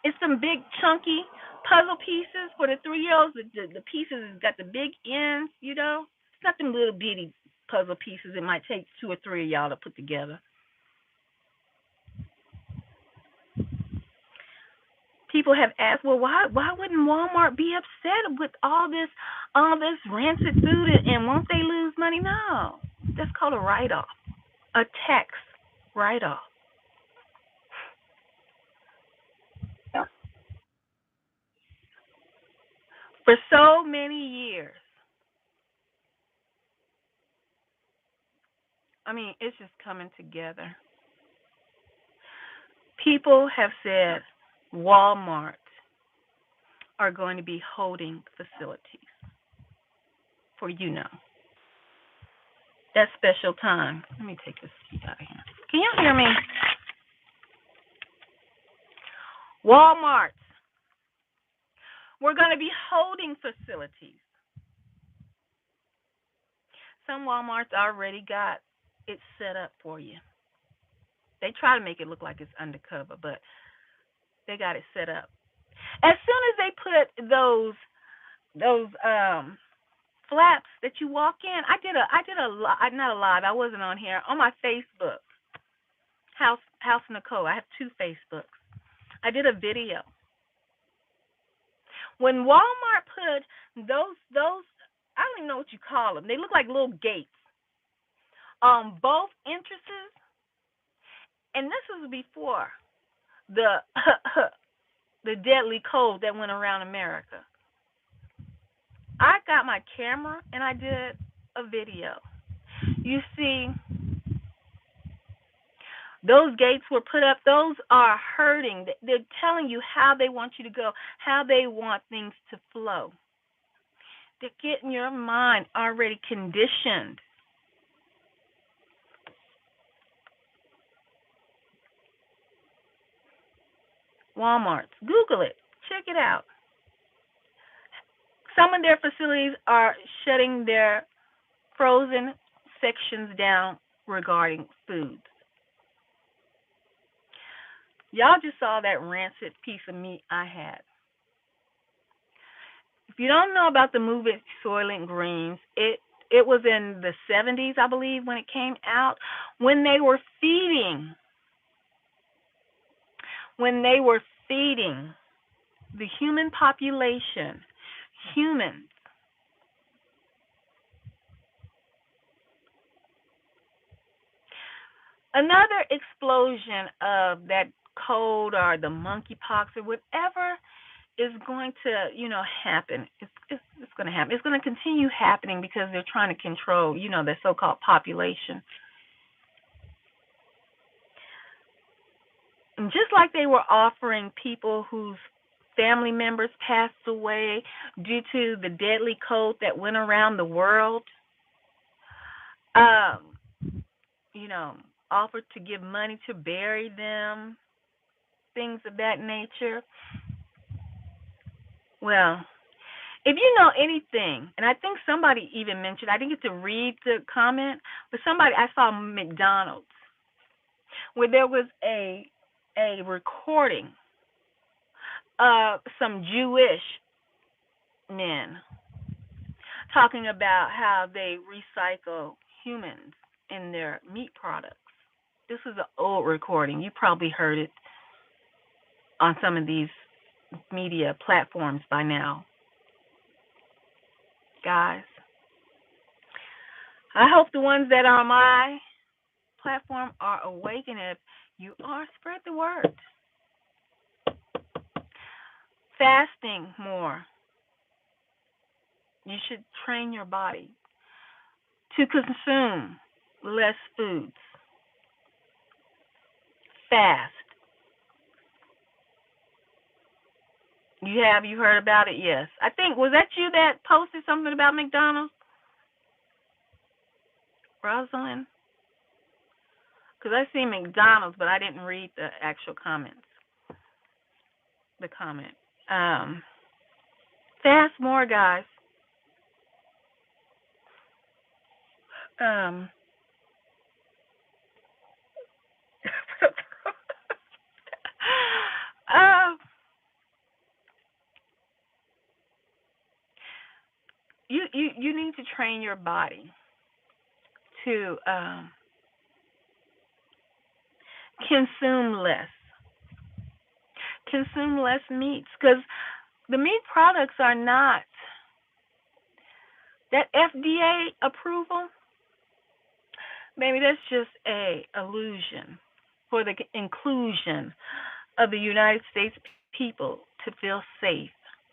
It's some big, chunky puzzle pieces for the 3-year-olds. The pieces has got the big ends, you know. It's not them little bitty puzzle pieces it might take 2 or 3 of y'all to put together. People have asked, well, why wouldn't Walmart be upset with all this rancid food and won't they lose money? No, that's called a write-off, a tax write-off. For so many years, I mean, it's just coming together. People have said Walmart are going to be holding facilities for, that special time. Let me take this seat out of here. Can you hear me? Walmart, we're going to be holding facilities. Some Walmarts already got it set up for you. They try to make it look like it's undercover, but they got it set up. As soon as they put those flaps that you walk in, I did not a live. I wasn't on here, on my Facebook. House Nicole. I have 2 Facebooks. I did a video. When Walmart put those I don't even know what you call them. They look like little gates on both entrances, and this was before the deadly cold that went around America. I got my camera and I did a video. You see, those gates were put up. Those are hurting. They're telling you how they want you to go, how they want things to flow. They're getting your mind already conditioned. Walmart. Google it. Check it out. Some of their facilities are shutting their frozen sections down regarding foods. Y'all just saw that rancid piece of meat I had. If you don't know about the movie Soylent Greens, it was in the 70s, I believe, when it came out, when they were feeding the human population, humans, Another explosion of that cold or the monkeypox or whatever is going to, happen. It's going to happen. It's going to continue happening because they're trying to control, the so-called population. And just like they were offering people whose family members passed away due to the deadly cold that went around the world, offered to give money to bury them, things of that nature. Well, if you know anything, and I think somebody even mentioned, I didn't get to read the comment, but I saw McDonald's, where there was a recording of some Jewish men talking about how they recycle humans in their meat products. This is an old recording. You probably heard it on some of these media platforms by now. Guys, I hope the ones that are on my platform are awake, and if you are, spread the word. Fasting more. You should train your body to consume less foods. Fast. You heard about it? Yes. I think, was that you that posted something about McDonald's? Rosalind? Because I see McDonald's, but I didn't read the actual comments. The comment. Fast more, guys. You need to train your body to consume less meats, because the meat products are not that FDA approval. Maybe that's just a illusion for the inclusion of the United States people to feel safe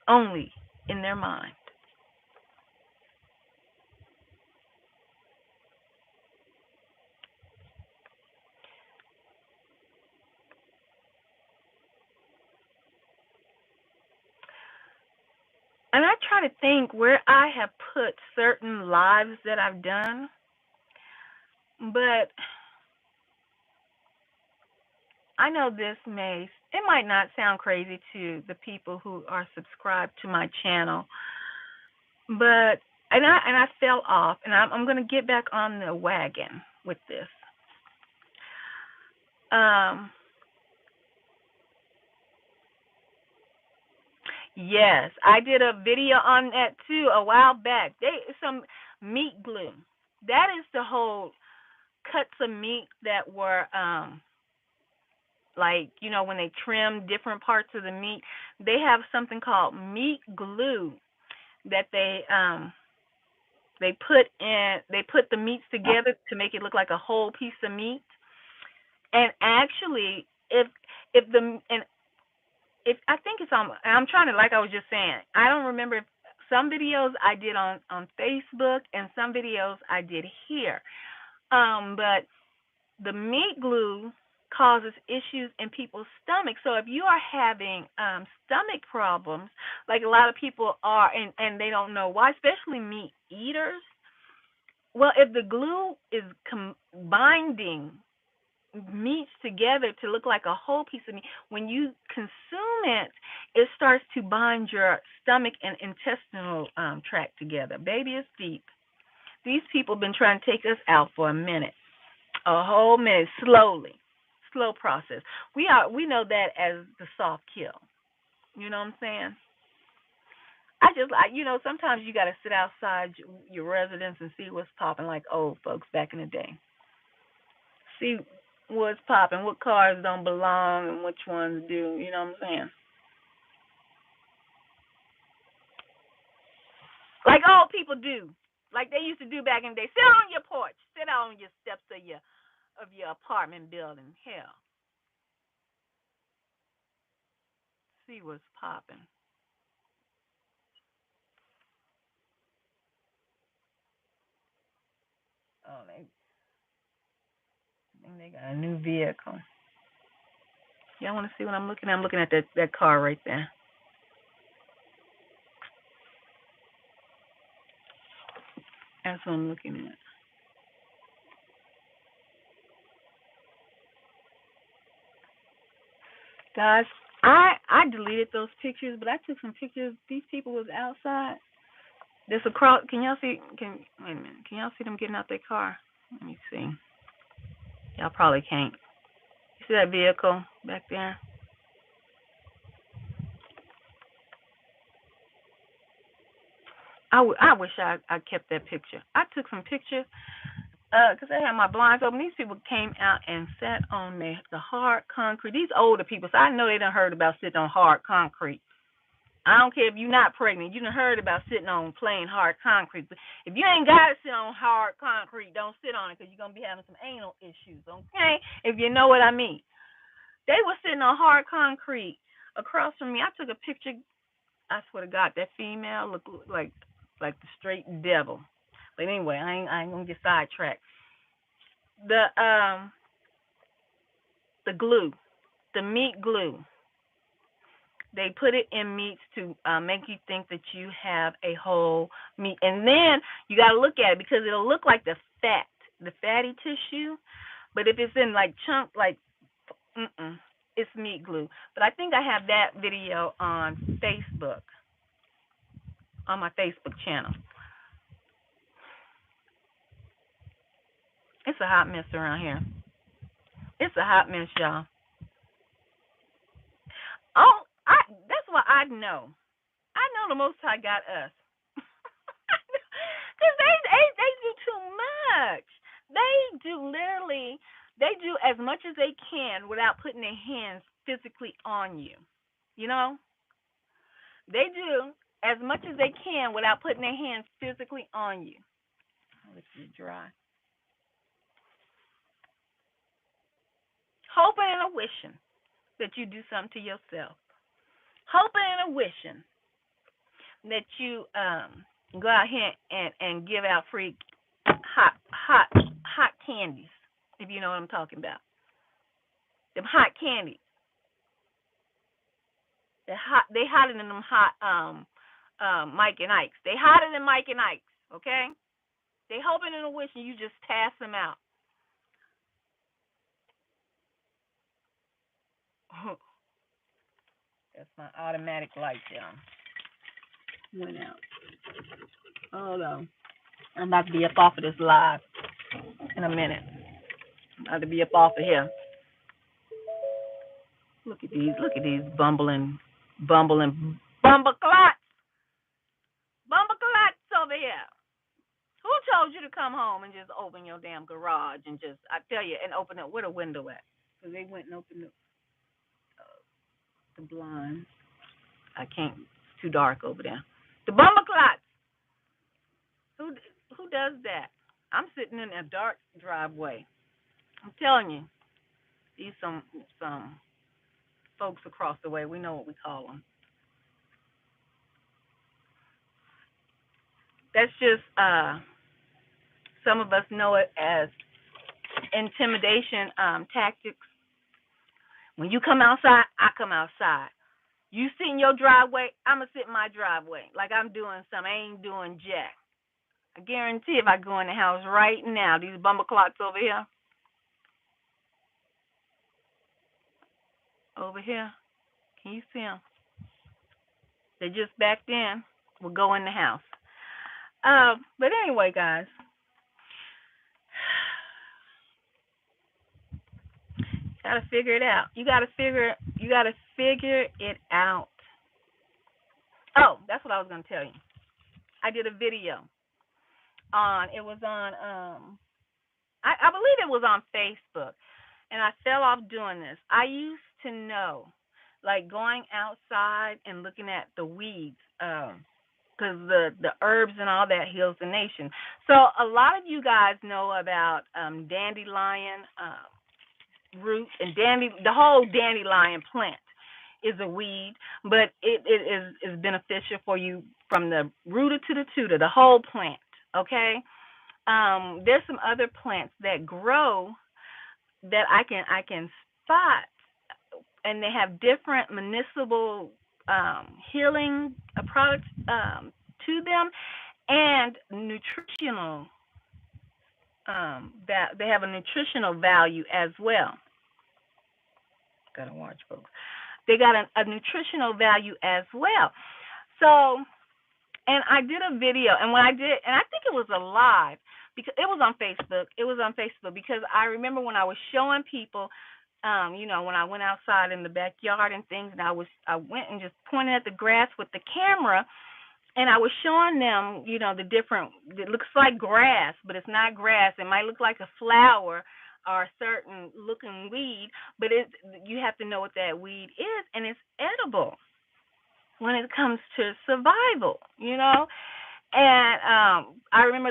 only in their mind. And I try to think where I have put certain lives that I've done, but I know it might not sound crazy to the people who are subscribed to my channel, but I fell off, and I'm going to get back on the wagon with this. Yes, I did a video on that too a while back. Some meat glue. That is to hold cuts of meat that were when they trim different parts of the meat, they have something called meat glue that they put the meats together to make it look like a whole piece of meat. And actually, if I think it's on, I'm trying to, like I was just saying, I don't remember if some videos I did on Facebook and some videos I did here. But the meat glue causes issues in people's stomachs. So if you are having stomach problems, like a lot of people are, and they don't know why, especially meat eaters, well, if the glue is binding meats together to look like a whole piece of meat, when you consume it, it starts to bind your stomach and intestinal tract together. Baby, it's deep. These people have been trying to take us out for a minute, a whole minute, slowly, slow process. We know that as the soft kill. You know what I'm saying? Sometimes you got to sit outside your residence and see what's popping, like old folks back in the day. See what's popping, what cars don't belong and which ones do, you know what I'm saying? Like old people do, like they used to do back in the day. Sit on your porch, sit on your steps of your of your apartment building. Hell, see what's popping. Oh, I think they got a new vehicle. Y'all want to see what I'm looking at? I'm looking at that car right there. That's what I'm looking at. Guys, I deleted those pictures, but I took some pictures. These people was outside. There's a crowd. Can y'all see? Wait a minute. Can y'all see them getting out their car? Let me see. Y'all probably can't. You see that vehicle back there? I wish I kept that picture. I took some pictures because I had my blinds open. These people came out and sat on the hard concrete. These older people, so I know they done heard about sitting on hard concrete. I don't care if you're not pregnant. You done heard about sitting on plain hard concrete. But if you ain't got to sit on hard concrete, don't sit on it because you're going to be having some anal issues, okay? If you know what I mean. They were sitting on hard concrete across from me. I took a picture. I swear to God, that female looked like the straight devil. But anyway, I ain't going to get sidetracked. The glue, the meat glue. They put it in meats to make you think that you have a whole meat. And then you got to look at it because it'll look like the fatty tissue. But if it's in like chunk, it's meat glue. But I think I have that video on Facebook, on my Facebook channel. It's a hot mess around here. It's a hot mess, y'all. Oh, that's what I know. I know the Most High got us. Because they do too much. They do as much as they can without putting their hands physically on you. You know? They do as much as they can without putting their hands physically on you. Let's see, dry. Hoping and a wishing that you do something to yourself. Hoping and a wishing that you go out here and give out free hot candies, if you know what I'm talking about. Them hot candies. They hotter than them hot Mike and Ike's. They hotter than Mike and Ike's, okay? They hoping and a wishing you just pass them out. That's my automatic light, y'all. Went out. Hold on. I'm about to be up off of this live in a minute. I'm about to be up off of here. Look at these bumbleclots. Bumbleclots over here. Who told you to come home and just open your damn garage and just, I tell you, and open it, where the window at? Because they went and opened the blinds. I can't, it's too dark over there. The bumbleclots. Who does that? I'm sitting in a dark driveway. I'm telling you, these some folks across the way. We know what we call them. That's just some of us know it as intimidation tactics. When you come outside, I come outside. You sit in your driveway, I'm going to sit in my driveway like I'm doing something. I ain't doing jack. I guarantee if I go in the house right now, these bumbleclots over here, can you see them? They just backed in. We'll go in the house. But anyway, guys, gotta figure it out. You gotta figure it out. Oh, that's what I was gonna tell you. I did a video I believe it was on Facebook, and I fell off doing this. I used to know, like going outside and looking at the weeds, because the herbs and all that heals the nation. So a lot of you guys know about dandelion root, and the whole dandelion plant is a weed, but it is beneficial for you from the rooter to the tutor, the whole plant. Okay. There's some other plants that grow that I can spot, and they have different medicinal healing products to them, and nutritional that they have a nutritional value as well. Gotta watch, folks. They got a nutritional value as well. So, and I did a video, and when I did, and I think it was a live, because it was on Facebook. It was on Facebook because I remember when I was showing people, when I went outside in the backyard and things, and I went and just pointed at the grass with the camera, and I was showing them, the different. It looks like grass, but it's not grass. It might look like a flower or a certain looking weed, but you have to know what that weed is, and it's edible when it comes to survival, And I remember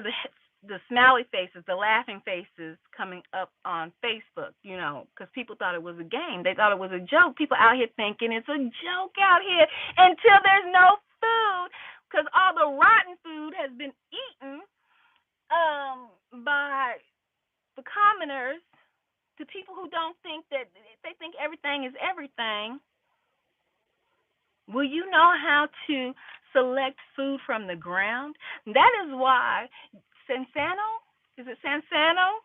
the smiley faces, the laughing faces coming up on Facebook, because people thought it was a game. They thought it was a joke. People out here thinking it's a joke out here until there's no food, because all the rotten food has been eaten by the commoners, the people who don't think that, they think everything is everything. Will you know how to select food from the ground? That is why Sansano, is it Sansano?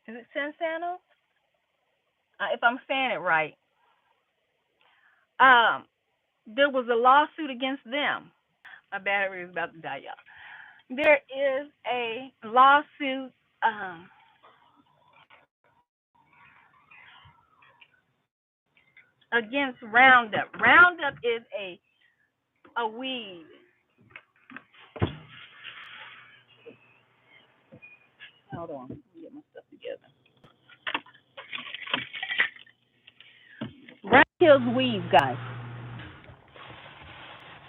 Is it Sansano? If I'm saying it right. There was a lawsuit against them. My battery is about to die, y'all. There is a lawsuit against Roundup. Roundup is a weed. Hold on, let me get my stuff together. Roundup kills weeds, guys.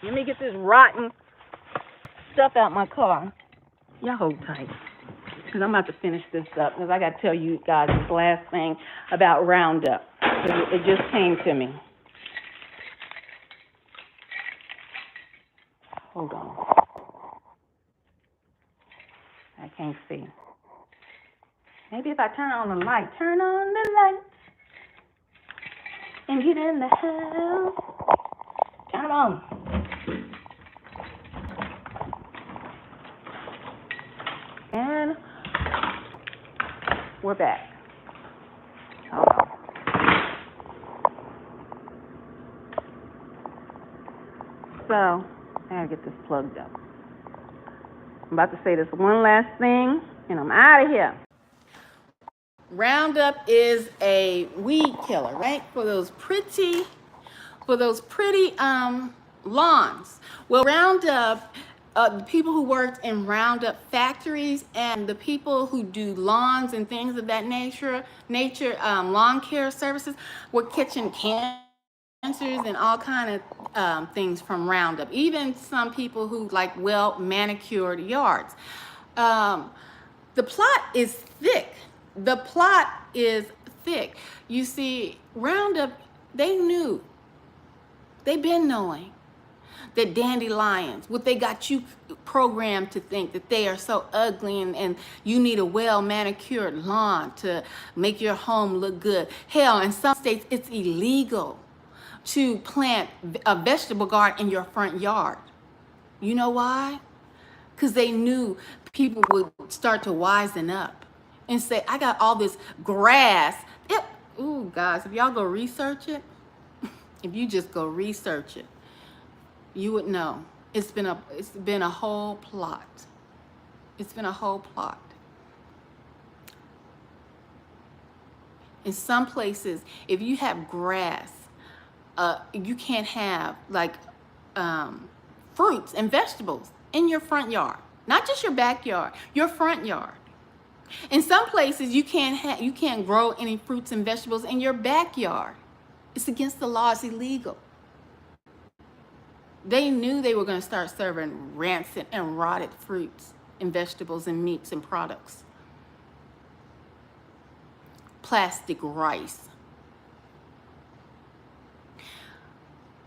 Let me get this rotten stuff out my car. Y'all hold tight, because I'm about to finish this up, because I got to tell you guys this last thing about Roundup. It just came to me. Hold on. I can't see. Maybe if I turn on the light. Turn on the light and get in the house. Turn it on. And we're back. Hold on. So, I gotta get this plugged up. I'm about to say this one last thing, and I'm out of here. Roundup is a weed killer, right? For those pretty lawns. Well, Roundup, the people who worked in Roundup factories and the people who do lawns and things of that nature, lawn care services, were catching cancers and all kind of things from Roundup. Even some people who like well manicured yards. The plot is thick. The plot is thick. You see, Roundup, they've been knowing that dandelions, what they got you programmed to think that they are so ugly and you need a well manicured lawn to make your home look good. Hell, in some states, it's illegal to plant a vegetable garden in your front yard. You know why? Because they knew people would start to wisen up and say, I got all this grass. Ooh, guys, if y'all go research it, if you just go research it, you would know. It's been a whole plot. It's been a whole plot. In some places, if you have grass, you can't have like fruits and vegetables in your front yard. Not just your backyard, your front yard. In some places, you can't grow any fruits and vegetables in your backyard. It's against the law. It's illegal. They knew they were going to start serving rancid and rotted fruits and vegetables and meats and products. Plastic rice.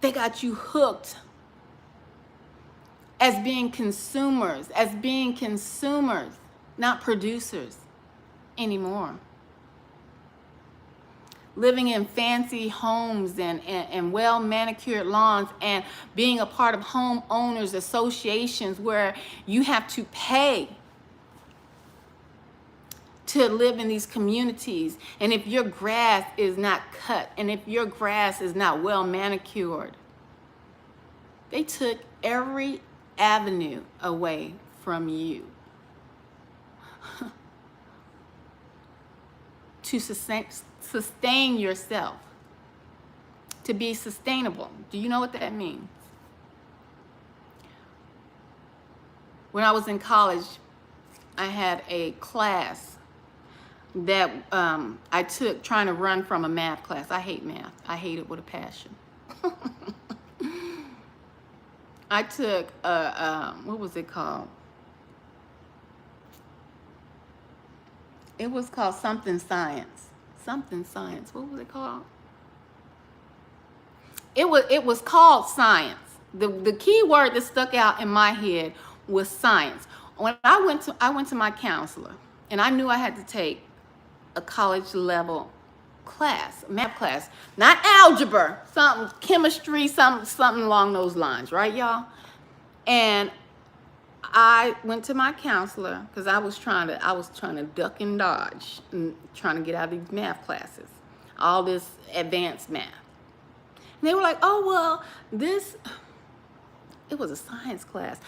They got you hooked as being consumers, not producers anymore. Living in fancy homes and well manicured lawns, and being a part of homeowners associations where you have to pay to live in these communities. And if your grass is not cut, and if your grass is not well manicured, they took every avenue away from you to sustain yourself, to be sustainable. Do you know what that means? When I was in college, I had a class that I took trying to run from a math class. I hate math. I hate it with a passion. I took what was it called? It was called something science. Something science. What was it called? It was called science. The key word that stuck out in my head was science. When I went to my counselor, and I knew I had to take a college level class, math class, not algebra, something chemistry, something along those lines, right, y'all? And I went to my counselor because I was trying to duck and dodge and trying to get out of these math classes, all this advanced math. And they were like, "Oh well, it was a science class.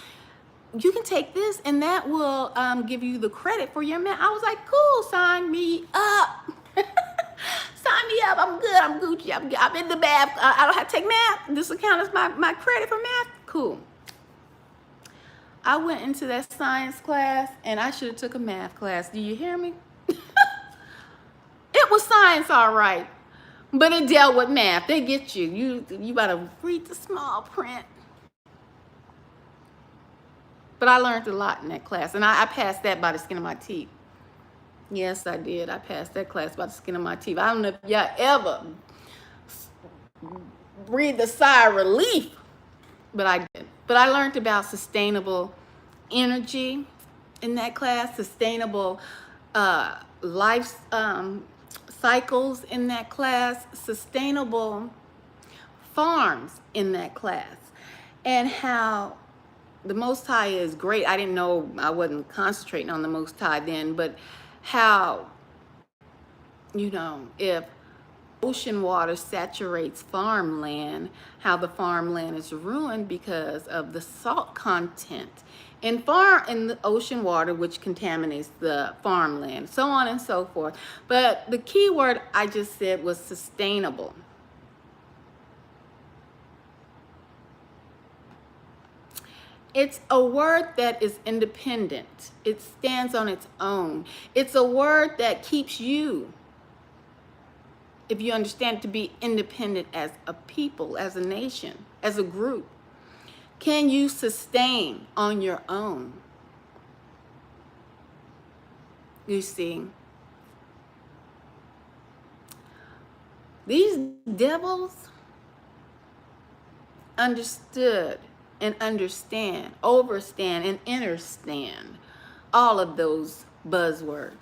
You can take this, and that will give you the credit for your math." I was like, "Cool, sign me up." Sign me up. I'm good. I'm Gucci. I'm in the math. I don't have to take math. This will count as my credit for math. Cool. I went into that science class, and I should have took a math class. Do you hear me? It was science, all right, but it dealt with math. They get you. You gotta read the small print. But I learned a lot in that class, and I passed that by the skin of my teeth. Yes, I did. I passed that class by the skin of my teeth. I don't know if y'all ever breathed a sigh of relief, but I did. But I learned about sustainable energy in that class, sustainable life cycles in that class, sustainable farms in that class, and how the Most High is great. I didn't know, I wasn't concentrating on the Most High then, but how, if ocean water saturates farmland, how the farmland is ruined because of the salt content in the ocean water, which contaminates the farmland, so on and so forth. But the key word I just said was sustainable. It's a word that is independent. It stands on its own. It's a word that keeps you, if you understand, to be independent as a people, as a nation, as a group. Can you sustain on your own? You see, these devils understood and understand, overstand and understand all of those buzzwords.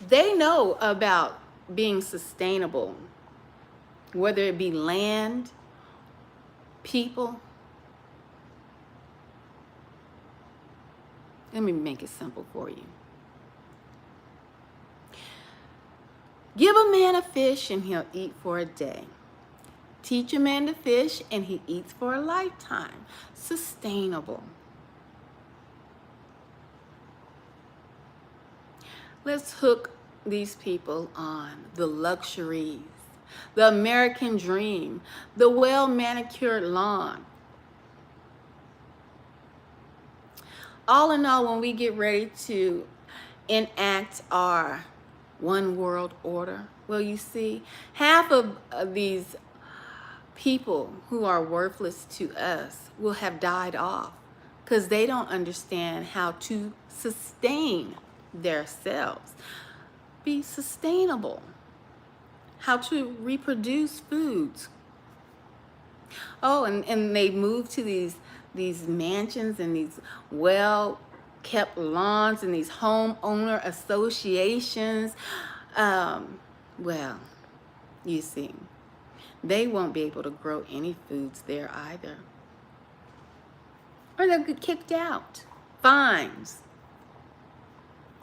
They know about being sustainable, whether it be land, people. Let me make it simple for you. Give a man a fish and he'll eat for a day. Teach a man to fish and he eats for a lifetime. Sustainable. Let's hook these people on the luxuries, the American dream, the well-manicured lawn. All in all, when we get ready to enact our one world order, well, you see, half of these people who are worthless to us will have died off because they don't understand how to sustain themselves, be sustainable, how to reproduce foods. Oh, and they move to these mansions and these well-kept lawns and these homeowner associations. Well, you see, they won't be able to grow any foods there either. Or they'll get kicked out. Fines.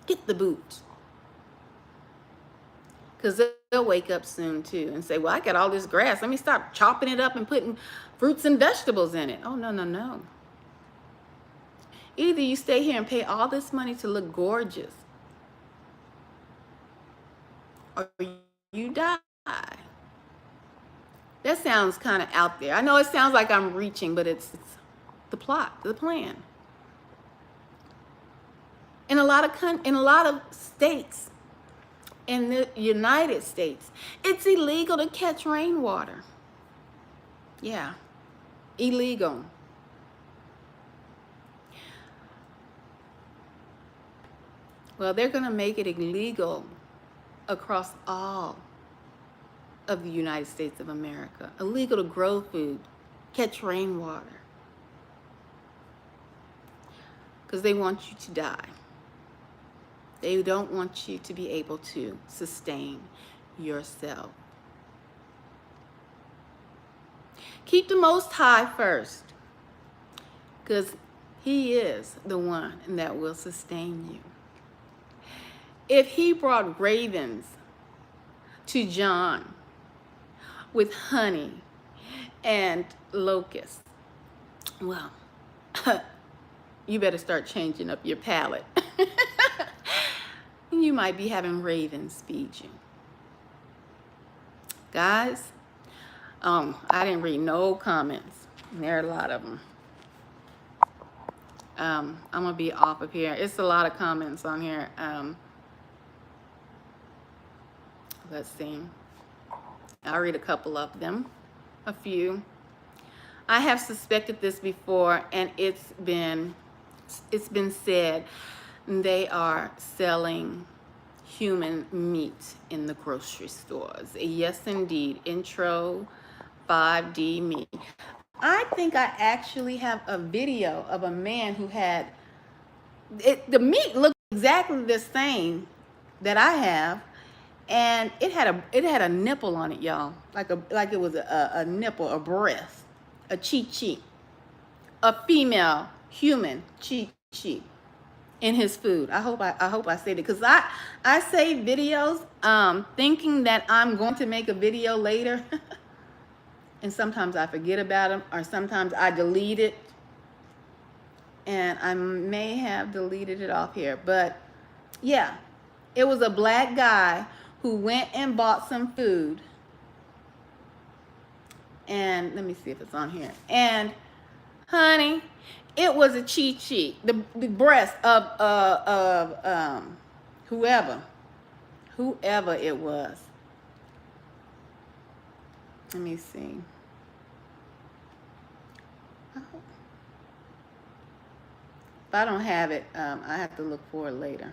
Get the boot. Because they'll wake up soon too and say, well, I got all this grass. Let me start chopping it up and putting fruits and vegetables in it. Oh, no, no, no. Either you stay here and pay all this money to look gorgeous, or you die. That sounds kind of out there. I know it sounds like I'm reaching, but it's the plot, the plan. In a lot of states, in the United States, it's illegal to catch rainwater. Yeah, illegal. Well, they're going to make it illegal across all of the United States of America. Illegal to grow food, catch rainwater. Because they want you to die. They don't want you to be able to sustain yourself. Keep the Most High first, because He is the one that will sustain you. If He brought ravens to John with honey and locusts, well, you better start changing up your palate. You might be having ravens feed you. Guys, I didn't read no comments. There are a lot of them. I'm going to be off of here. It's a lot of comments on here. Let's see. I'll read a couple of them. A few. I have suspected this before, and it's been said they are selling human meat in the grocery stores. Yes, indeed. Intro 5D meat. I think I actually have a video of a man who had the meat looked exactly the same that I have, and it had a nipple on it, y'all, like it was a nipple, a breast, a chi-chi, a female human chi-chi in his food. I hope I said it, because I save videos thinking that I'm going to make a video later. And sometimes I forget about them, or sometimes I delete it. And I may have deleted it off here. But yeah, it was a black guy who went and bought some food. And let me see if it's on here. And honey, it was a chi-chi, the breast of whoever it was. Let me see. If I don't have it, I have to look for it later.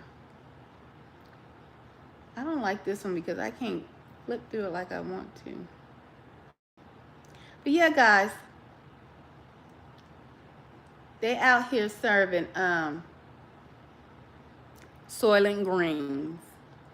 I don't like this one because I can't flip through it like I want to. But yeah, guys, they out here serving Soylent Greens.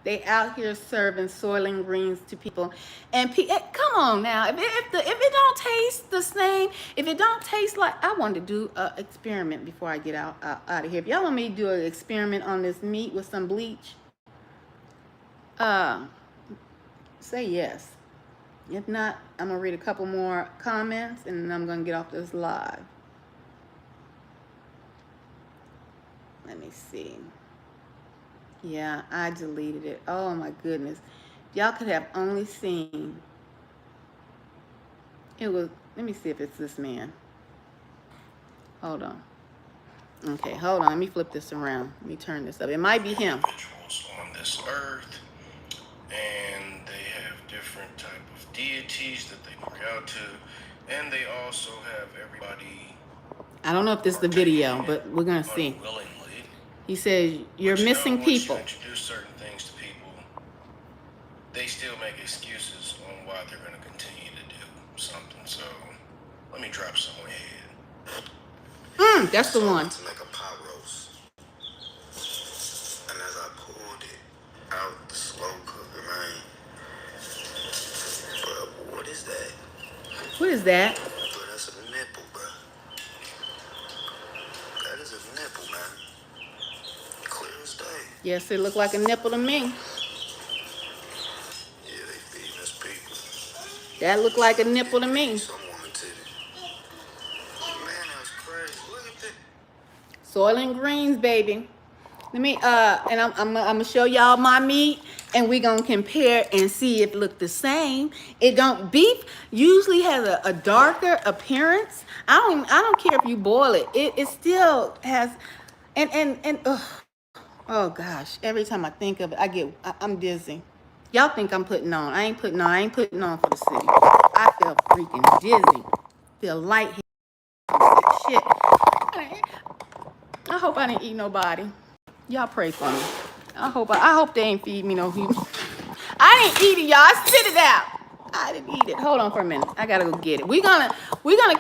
They out here serving Soylent Greens to people. And come on now, if it don't taste the same, if it don't taste like, I wanted to do an experiment before I get out of here. If y'all want me to do an experiment on this meat with some bleach, say yes. If not, I'm gonna read a couple more comments and then I'm gonna get off this live. Let me see. Yeah, I deleted it. Oh my goodness. Y'all could have only seen. It was, let me see if it's this man. Hold on. Okay, hold on. Let me flip this around. Let me turn this up. It might be him. Individuals on this earth, and they have different type of deities that they work out to. And they also have everybody I don't know if this is the video, but we're gonna see. unwillingly. He says, you're But missing once people. you introduce certain things to people, they still make excuses on why they're going to continue to do something. So let me drop some ahead. That's the one. To make a pot roast. And as I pulled it out the slow cooker, man. Bro, what is that? What is that? Bro, that's a nipple, bro. That is a nipple, man. Clear as day. Yes, it looked like a nipple to me. Yeah, they feeding us people. That looked like a nipple to me. Some woman titty. Man, that's crazy. Look at that. Soil and greens, baby. Let me, and I'm gonna show y'all my meat, and we gonna compare and see if it look the same. It don't, beef usually has a darker appearance. I don't care if you boil it. It still has, and oh gosh, every time I think of it, I'm dizzy. Y'all think I'm putting on. I ain't putting on. I ain't putting on for the city. I feel freaking dizzy. Feel lightheaded. Shit. I hope I didn't eat nobody. Y'all pray for me. I hope they ain't feed me no human. I didn't eat it, y'all. I spit it out. I didn't eat it. Hold on for a minute. I gotta go get it. We're gonna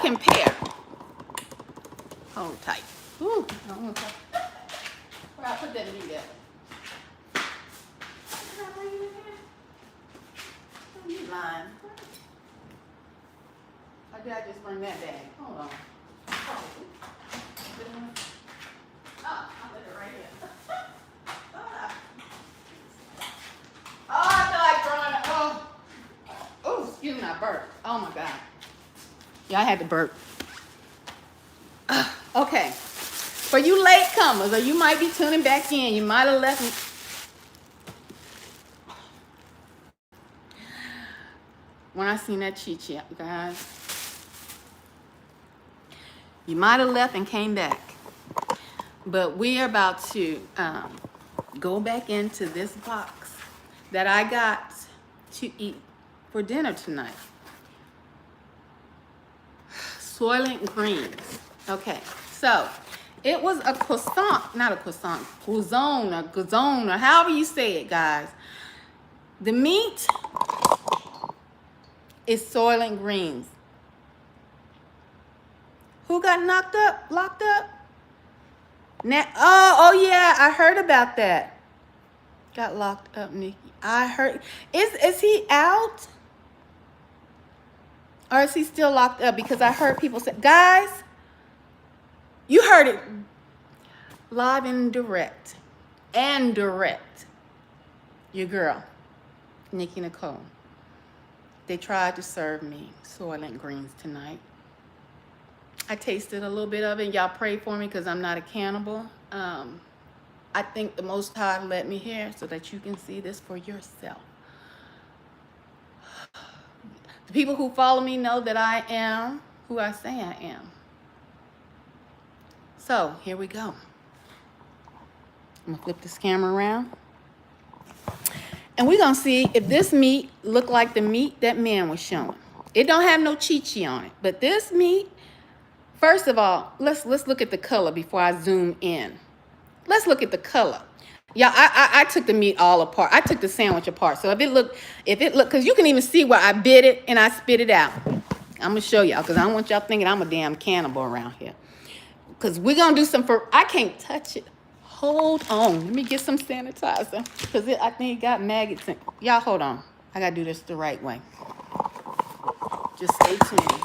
compare. Hold tight. Ooh. Where I put that meat at? You lying. Or did I just bring that bag? Hold on. Oh, I put it right here. Oh, I feel like throwing it. Oh, excuse me, I burped. Oh my God. Yeah, I had to burp. Okay. For you latecomers, or you might be tuning back in, you might have left me. When I seen that Chi-Chi, guys, you might have left and came back. But we're about to go back into this box that I got to eat for dinner tonight. Soylent Greens. Okay, so it was a croissant, not a croissant, gazone, or however you say it, guys. The meat is Soylent Greens. Who got locked up? Now, oh yeah, I heard about that. Got locked up, Nikki. I heard. Is he out? Or is he still locked up? Because I heard people say, guys, you heard it live and direct. Your girl, Nikki Nicole. They tried to serve me Soylent Greens tonight. I tasted a little bit of it. Y'all pray for me because I'm not a cannibal. I think the Most High led me here so that you can see this for yourself. The people who follow me know that I am who I say I am. So here we go. I'm gonna flip this camera around. And we're gonna see if this meat look like the meat that man was showing. It don't have no Chi-Chi on it, but this meat, first of all, let's look at the color before I zoom in. Let's look at the color. Yeah, I took the meat all apart. I took the sandwich apart. So if it look, because you can even see where I bit it and I spit it out. I'm gonna show y'all because I don't want y'all thinking I'm a damn cannibal around here. Because we're gonna do some I can't touch it. Hold on, let me get some sanitizer because I think it got maggots in. Y'all hold on. I gotta do this the right way. Just stay tuned.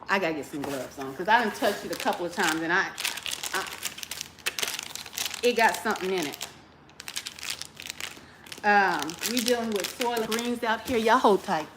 I gotta get some gloves on because I done touched it a couple of times and it got something in it. We dealing with Soylent Greens out here. Y'all hold tight.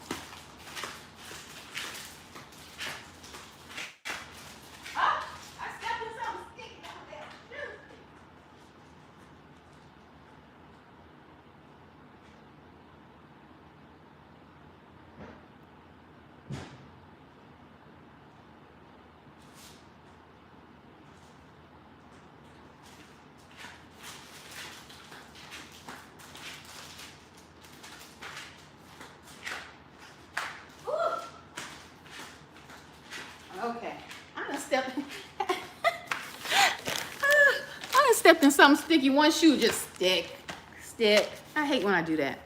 lifting something sticky, one shoe just stick. I hate when I do that.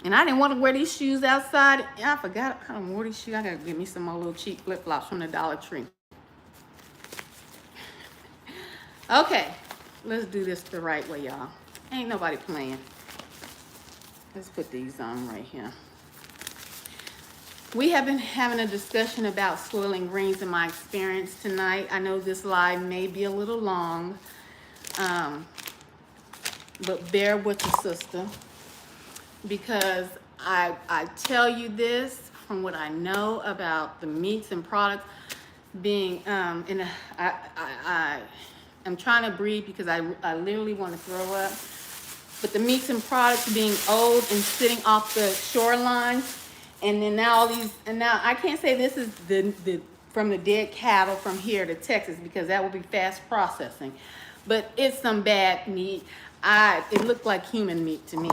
And I didn't want to wear these shoes outside. I forgot I don't wear these shoes. I gotta get me some more little cheap flip-flops from the Dollar Tree. Okay, let's do this the right way, y'all. Ain't nobody playing. Let's put these on right here. We have been having a discussion about Soil & Greens in my experience tonight. I know this live may be a little long, but bear with the sister, because I tell you this from what I know about the meats and products being I'm trying to breathe because I literally want to throw up. But the meats and products being old and sitting off the shorelines, and then now now I can't say this is the from the dead cattle from here to Texas, because that will be fast processing. But it's some bad meat. It looked like human meat to me.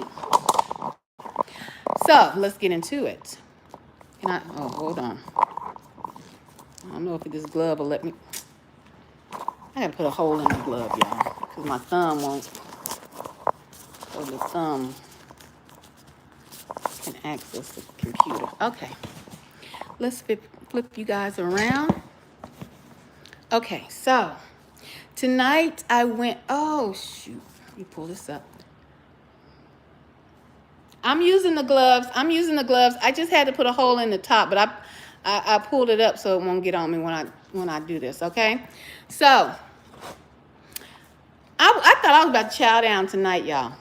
So let's get into it. Oh, hold on. I don't know if this glove will let me. I gotta put a hole in the glove, y'all, because my thumb won't. So the thumb can access the computer. Okay, let's flip you guys around. Okay, so tonight I went. Oh shoot! Let me pull this up. I'm using the gloves. I just had to put a hole in the top, but I pulled it up so it won't get on me when I do this. Okay, so I thought I was about to chow down tonight, y'all.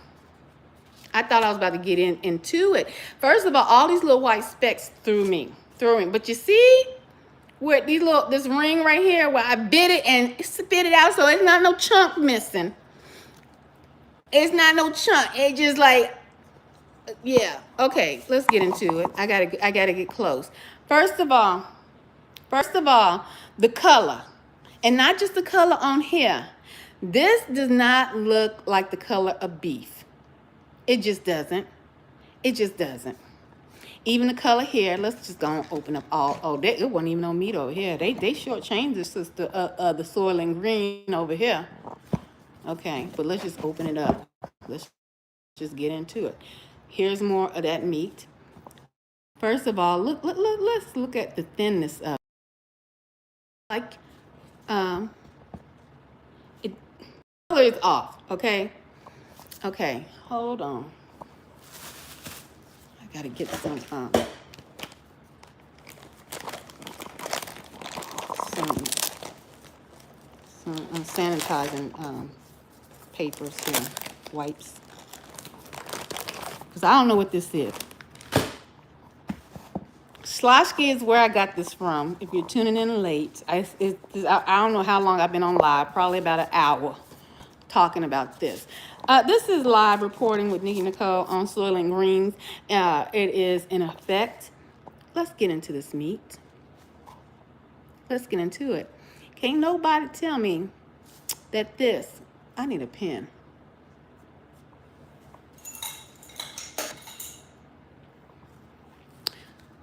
I thought I was about to get into it. First of all these little white specks threw me. But you see where this ring right here where I bit it and spit it out, so it's not no chunk missing. It's not no chunk. It just like, yeah. Okay, let's get into it. I gotta get close. First of all, the color, and not just the color on here. This does not look like the color of beef. It just doesn't. Even the color here, let's just go and open up all. Oh, it wasn't even no meat over here. They shortchanged the sister, the Soil & Green over here. Okay, but let's just open it up. Let's just get into it. Here's more of that meat. First of all, let's look at the thinness of it. Like, it color is off. Okay, hold on. I gotta get some sanitizing papers here, wipes, because I don't know what this is. Schlotzsky is where I got this from. If you're tuning in late, I don't know how long I've been on live, probably about an hour, talking about this. This is live reporting with Nikki Nicole on Soil & Greens. It is in effect. Let's get into this meat. Let's get into it. Can't nobody tell me that this, I need a pen.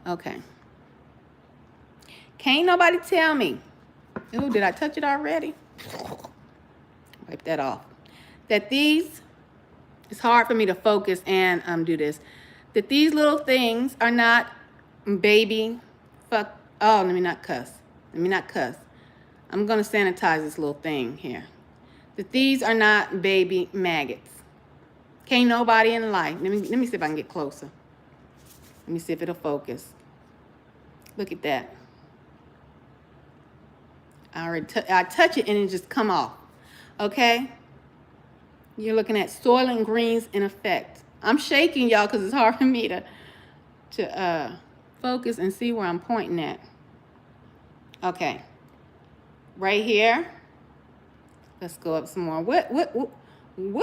Okay. Can't nobody tell me. Ooh, did I touch it already? Wipe that off. That these, it's hard for me to focus and do this. That these little things are not baby fuck. Oh, let me not cuss. I'm gonna sanitize this little thing here. That these are not baby maggots. Can't nobody in life. Let me see if I can get closer. Let me see if it'll focus. Look at that. I touch it and it just come off. Okay? You're looking at Soil & Greens in effect. I'm shaking, y'all, because it's hard for me to focus and see where I'm pointing at. Okay. Right here. Let's go up some more. What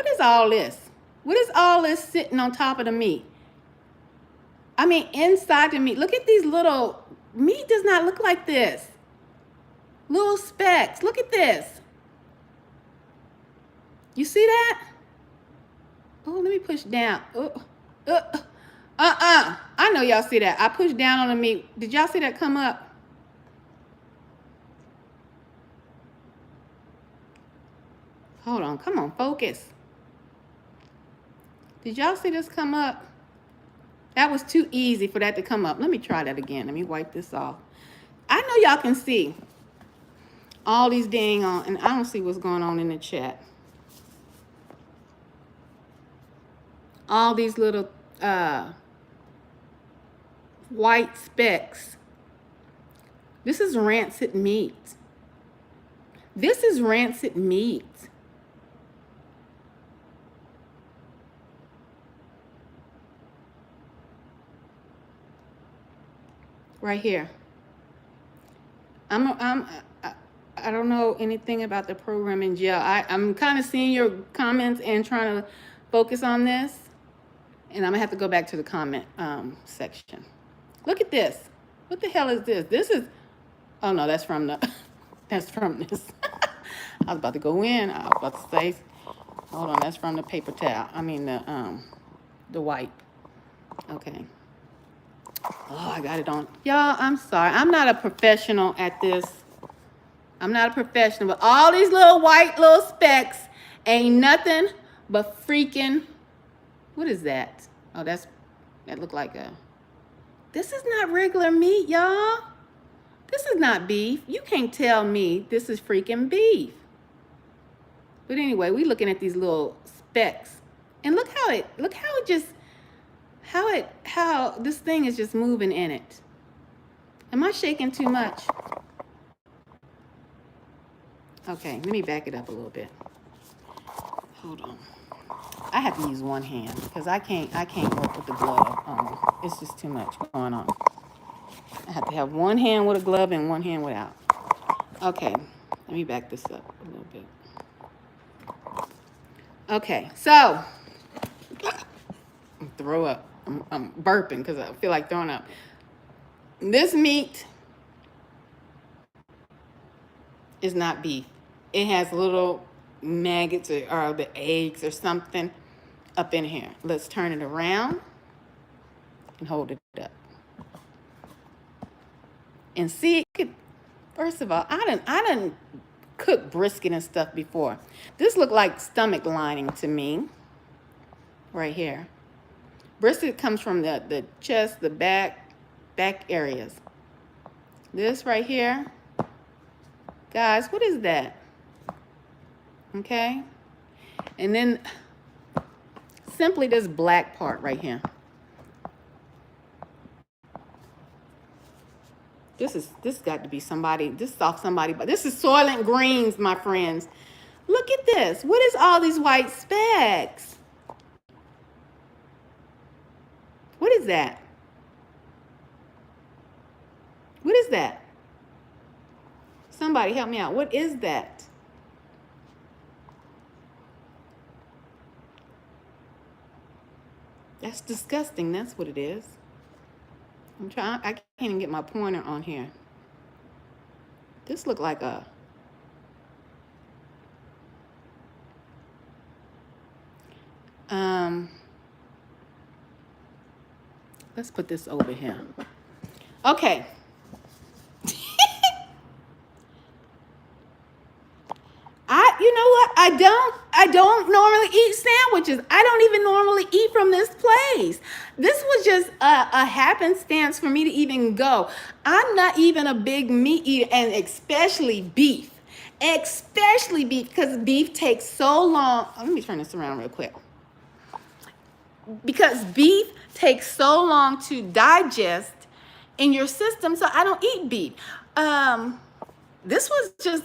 is all this? What is all this sitting on top of the meat? I mean, inside the meat. Look at these little, meat does not look like this. Little specks. Look at this. You see that? Oh, let me push down. I know y'all see that. I pushed down on the meat. Did y'all see that come up? Hold on, come on, focus. Did y'all see this come up? That was too easy for that to come up. Let me try that again. Let me wipe this off. I know y'all can see all these dang on, and I don't see what's going on in the chat. All these little white specks. This is rancid meat. This is rancid meat. Right here. I don't know anything about the program in jail. I'm kind of seeing your comments and trying to focus on this. And I'm gonna have to go back to the comment section. Look at this. What the hell is this? This is, oh no, that's from the, that's from this. I was about to go in. I was about to say, hold on, that's from the paper towel. I mean the wipe. Okay. Oh, I got it on. Y'all, I'm sorry. I'm not a professional at this. I'm not a professional, but all these little white little specks ain't nothing but freaking, what is that? Oh, that looked like a, this is not regular meat, y'all. This is not beef. You can't tell me this is freaking beef. But anyway, we looking at these little specks. And look how this thing is just moving in it. Am I shaking too much? Okay, let me back it up a little bit. Hold on. I have to use one hand because I can't work with the glove on. It's just too much going on. I have to have one hand with a glove and one hand without. Okay, let me back this up a little bit. Okay, so throw up. I'm burping because I feel like throwing up. This meat is not beef. It has little maggots or the eggs or something up in here. Let's turn it around and hold it up. And see, first of all, I done cooked brisket and stuff before. This looked like stomach lining to me, right here. Brisket comes from the chest, the back areas. This right here, guys, what is that? Okay, and then simply this black part right here. This got to be somebody. This is off somebody, but this is Soylent Greens, my friends. Look at this. What is all these white specks? What is that? What is that? Somebody help me out. What is that? That's disgusting. That's what it is. I can't even get my pointer on here. This look like a, let's put this over here. Okay. You know what? I don't normally eat sandwiches. I don't even normally eat from this place. This was just a happenstance for me to even go. I'm not even a big meat eater, and especially beef. Especially beef, because beef takes so long. Let me turn this around real quick. Because beef takes so long to digest in your system, so I don't eat beef. This was just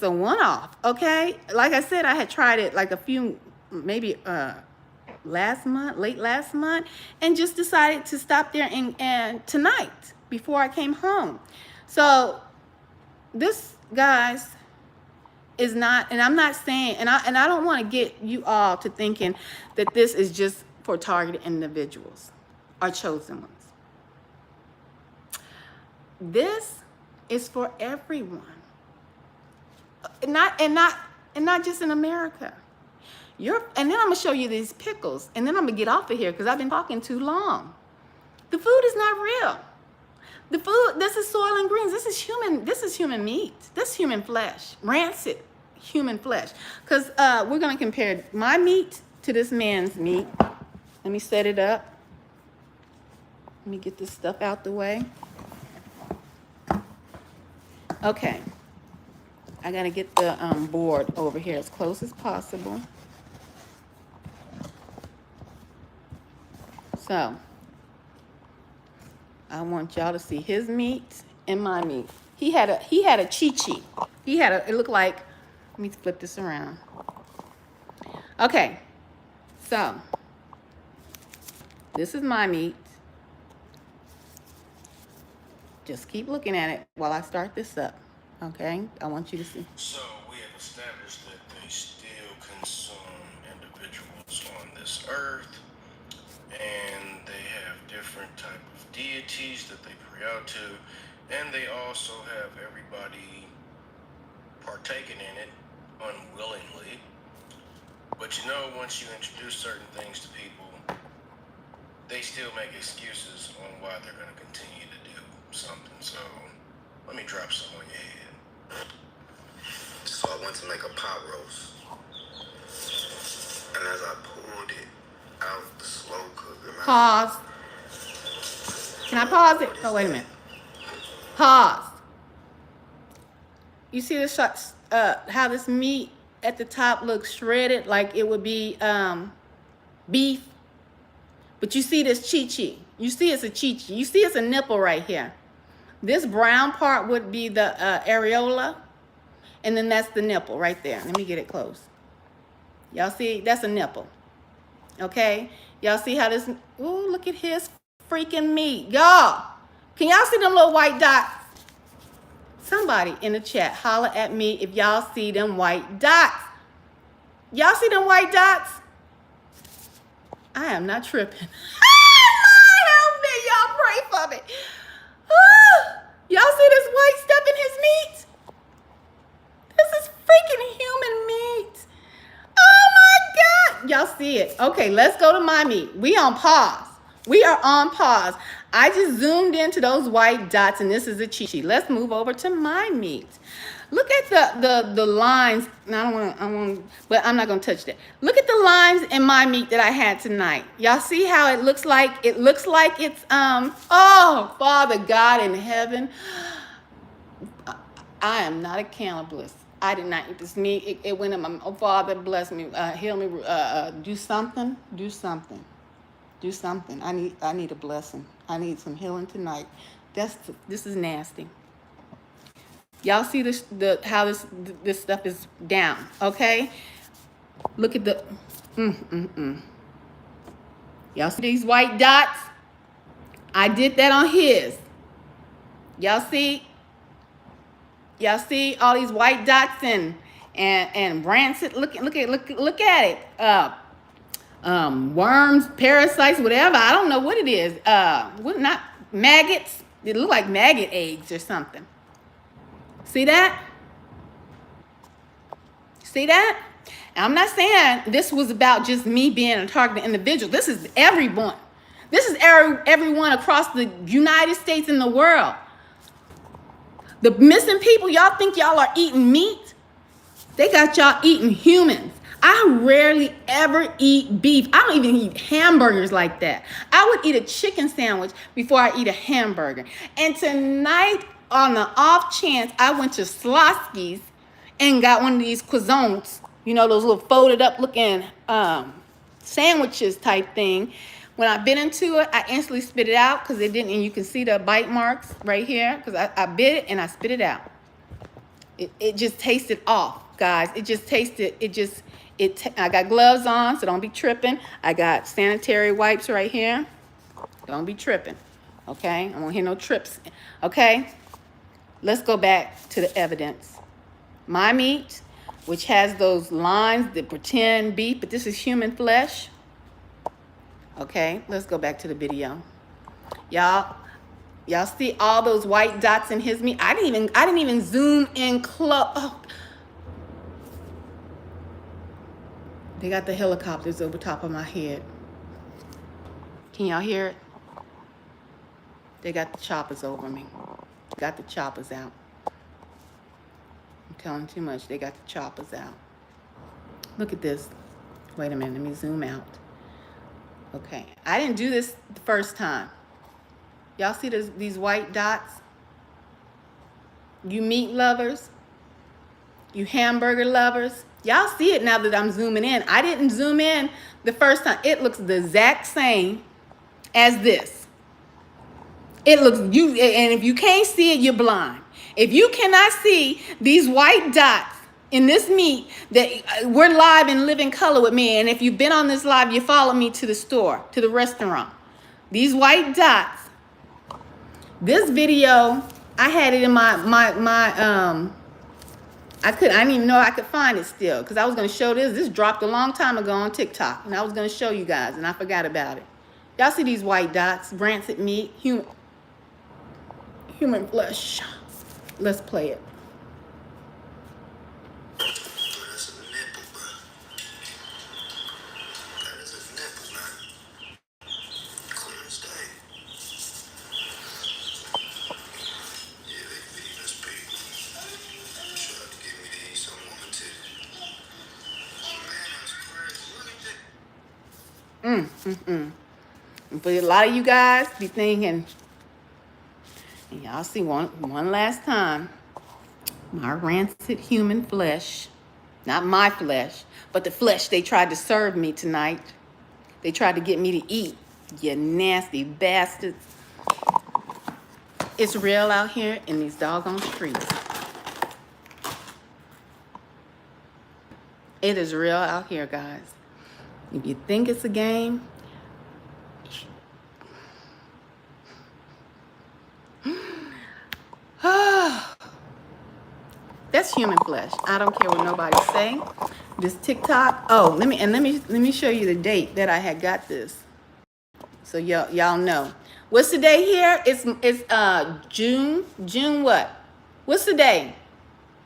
a one-off, okay? Like I said, I had tried it like a few, maybe late last month, and just decided to stop there and tonight before I came home. So this, guys, is not, and I'm not saying, and I don't want to get you all to thinking that this is just for targeted individuals or chosen ones. This is for everyone, and not just in America. And then I'm gonna show you these pickles, and then I'm gonna get off of here because I've been talking too long. The food is not real. The food, this is Soylent Greens. This is human meat. This is human flesh, rancid human flesh. Because we're going to compare my meat to this man's meat. Let me set it up. Let me get this stuff out the way. Okay. I got to get the board over here as close as possible. So, I want y'all to see his meat and my meat. He had a chi-chi. It looked like, let me flip this around. Okay. So, this is my meat. Just keep looking at it while I start this up. Okay? I want you to see. So we have established that they still consume individuals on this earth, and they have different type of deities that they pray out to, and they also have everybody partaking in it unwillingly. But you know, once you introduce certain things to people, they still make excuses on why they're going to continue to do something. So let me drop some on your head. So I went to make a pot roast, and as I pulled it out the slow cooker, Pause. Can I pause it? Oh, wait a minute. Pause. You see this how this meat at the top looks shredded like it would be beef? But you see this chi-chi. You see it's a chi-chi. You see it's a nipple right here. This brown part would be the areola. And then that's the nipple right there. Let me get it close. Y'all see? That's a nipple. Okay? Y'all see how this... Ooh, look at his freaking meat. Y'all, can y'all see them little white dots? Somebody in the chat holler at me if y'all see them white dots. Y'all see them white dots? I am not tripping. Lord help me. Y'all pray for me. Y'all see this white stuff in his meat? This is freaking human meat. Oh my God. Y'all see it. Okay, let's go to my meat. We on pause. We are on pause. I just zoomed into those white dots, and this is a chi-chi. Let's move over to my meat. Look at the lines. Now but I'm not gonna touch that. Look at the lines in my meat that I had tonight. Y'all see how it looks like? It looks like it's oh, Father God in heaven. I am not a cannibalist. I did not eat this meat. It went in my, oh, Father bless me, heal me, do something. I need a blessing. I need some healing tonight. This is nasty. Y'all see this, how this stuff is down, okay? Look at the, Y'all see these white dots? I did that on his. Y'all see? Y'all see all these white dots and rancid? Look at it. Worms, parasites, whatever. I don't know what it is. Not maggots. It look like maggot eggs or something. See that? See that? And I'm not saying this was about just me being a targeted individual. This is everyone. This is everyone across the United States and the world. The missing people, y'all think y'all are eating meat? They got y'all eating humans. I rarely ever eat beef. I don't even eat hamburgers like that. I would eat a chicken sandwich before I eat a hamburger. And tonight, on the off chance, I went to Slosky's and got one of these croissants, you know, those little folded up looking sandwiches type thing. When I bit into it, I instantly spit it out because it didn't, and you can see the bite marks right here because I bit it and I spit it out. It just tasted off, guys. It just tasted, I got gloves on, so don't be tripping. I got sanitary wipes right here. Don't be tripping, okay? I won't hear no trips, okay? Let's go back to the evidence. My meat, which has those lines that pretend beef, but this is human flesh. Okay, let's go back to the video. Y'all see all those white dots in his meat? I didn't even zoom in close. Oh. They got the helicopters over top of my head. Can y'all hear it? They got the choppers over me. Got the choppers out. I'm telling too much. They got the choppers out. Look at this. Wait a minute, let me zoom out. Okay, I didn't do this the first time. Y'all see these white dots? You meat lovers, you hamburger lovers, y'all see it now that I'm zooming in. I didn't zoom in the first time. It looks the exact same as this. It looks, and if you can't see it, you're blind. If you cannot see these white dots in this meat, that we're live in living color with me, and if you've been on this live, you follow me to the store, to the restaurant. These white dots, this video, I had it in I didn't even know I could find it still, because I was going to show this. This dropped a long time ago on TikTok, and I was going to show you guys, and I forgot about it. Y'all see these white dots, rancid meat, human flesh. Let's play it. That's a nipple, bro. That is a nipple, man. Clear as day. Yeah, they feeding us people. Tried to give me these, I wanted to. Man, that's crazy. Look at that. But a lot of you guys be thinking, and y'all see one last time, my rancid human flesh, not my flesh, but the flesh they tried to serve me tonight. They tried to get me to eat, you nasty bastards. It's real out here in these doggone streets. It is real out here, guys. If you think it's a game, that's human flesh. I don't care what nobody's saying. This TikTok. Oh, let me show you the date that I had got this, so y'all know. What's the day here? It's June what? What's the day?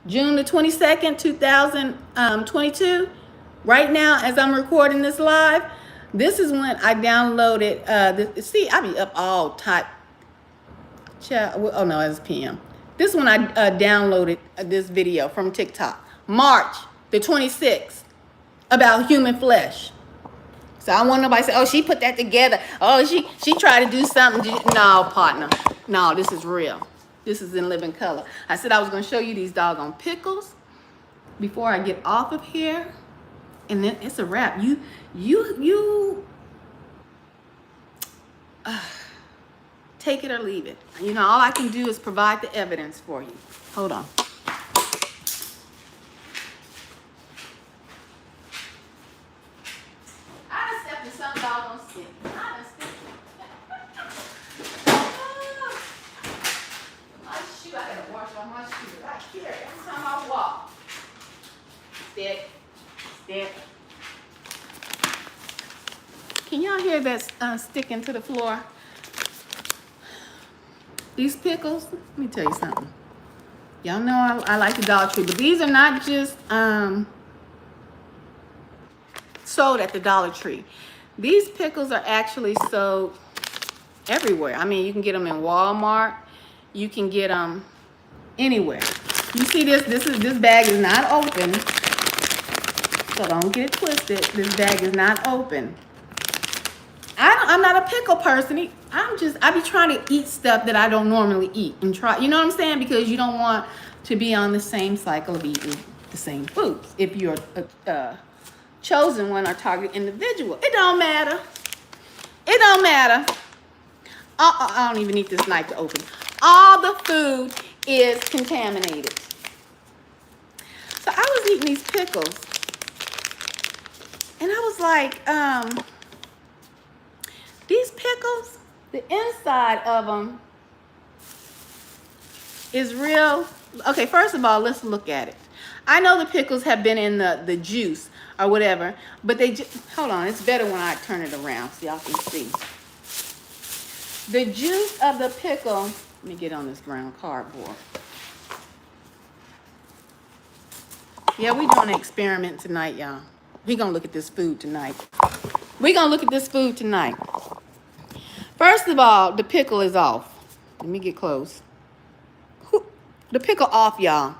June the 22nd, 2022. Right now, as I'm recording this live, this is when I downloaded. See, I be up all tight. Oh no, it's PM. This one I downloaded this video from TikTok, March the 26th, about human flesh. So I want nobody to say, oh, she put that together. Oh, she tried to do something. No, partner. No, this is real. This is in living color. I said I was going to show you these doggone pickles before I get off of here. And then it's a wrap. Take it or leave it. You know, all I can do is provide the evidence for you. Hold on. I done stepped in some doggone skin. I done stepped my shoe. I gotta wash on my shoe right here every time I walk. Step. Can y'all hear that sticking to the floor? These pickles, let me tell you something. Y'all know I like the Dollar Tree, but these are not just sold at the Dollar Tree. These pickles are actually sold everywhere. I mean, you can get them in Walmart. You can get them anywhere. You see this bag is not open. So don't get it twisted. This bag is not open. I'm not a pickle person. I be trying to eat stuff that I don't normally eat and try, you know what I'm saying? Because you don't want to be on the same cycle of eating the same foods. If you're a chosen one or target individual, it don't matter. It don't matter. I don't even need this knife to open. All the food is contaminated. So I was eating these pickles, and I was like, these pickles, the inside of them is real. Okay, first of all, let's look at it. I know the pickles have been in the juice or whatever, but they just, hold on, it's better when I turn it around so y'all can see. The juice of the pickle, let me get on this brown cardboard. Yeah, we're doing an experiment tonight, y'all. We're going to look at this food tonight. First of all, the pickle is off. Let me get close. The pickle off, y'all.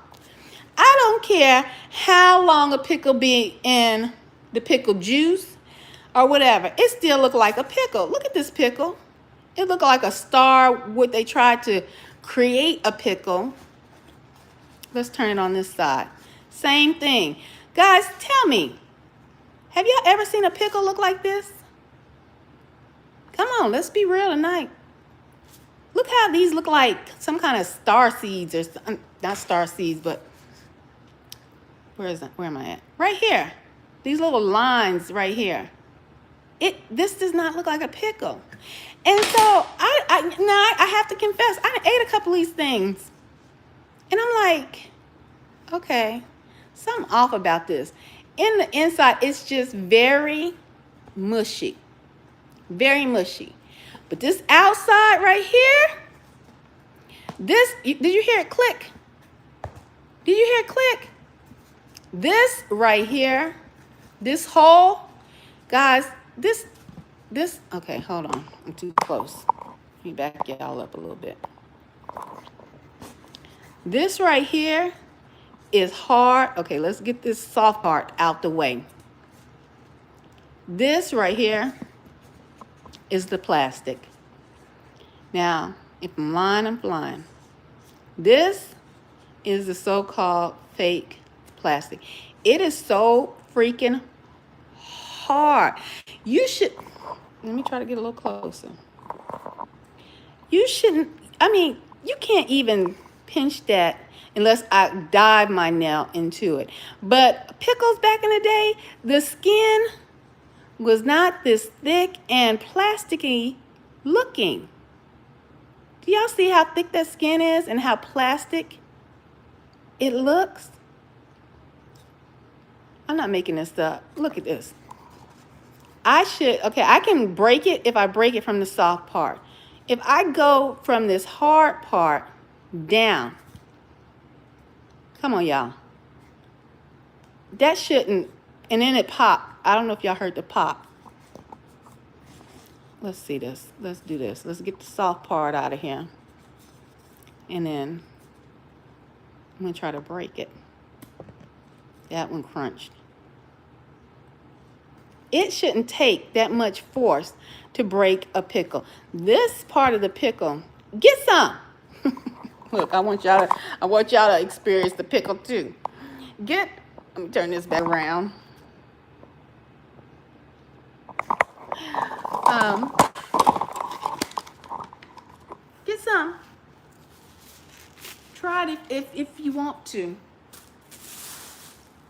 I don't care how long a pickle be in the pickle juice or whatever. It still look like a pickle. Look at this pickle. It looked like a star. What they tried to create a pickle. Let's turn it on this side. Same thing. Guys, tell me, have y'all ever seen a pickle look like this? Come on, let's be real tonight. Look how these look like some kind of star seeds or not star seeds, but where am I at? Right here. These little lines right here. This does not look like a pickle. And so I have to confess, I ate a couple of these things. And I'm like, okay, something off about this. In the inside, it's just very mushy. Very mushy. But this outside right here, did you hear it click? Did you hear it click? This right here, this hole, guys, this, okay, hold on. I'm too close. Let me back y'all up a little bit. This right here is hard. Okay, let's get this soft part out the way. This right here is the plastic. Now, if I'm lying, I'm flying. This is the so-called fake plastic. It is so freaking hard. You should, let me try to get a little closer. You shouldn't, I mean, you can't even pinch that unless I dive my nail into it. But pickles back in the day, the skin was not this thick and plasticky looking. Do y'all see how thick that skin is and how plastic it looks? I'm not making this up. Look at this. Okay, I can break it if I break it from the soft part. If I go from this hard part down, come on, y'all. That shouldn't, and then it popped. I don't know if y'all heard the pop. Let's see this. Let's do this. Let's get the soft part out of here. And then I'm going to try to break it. That one crunched. It shouldn't take that much force to break a pickle. This part of the pickle, get some. Look, I want y'all to experience the pickle too. Let me turn this back around. Get some. Try it if you want to.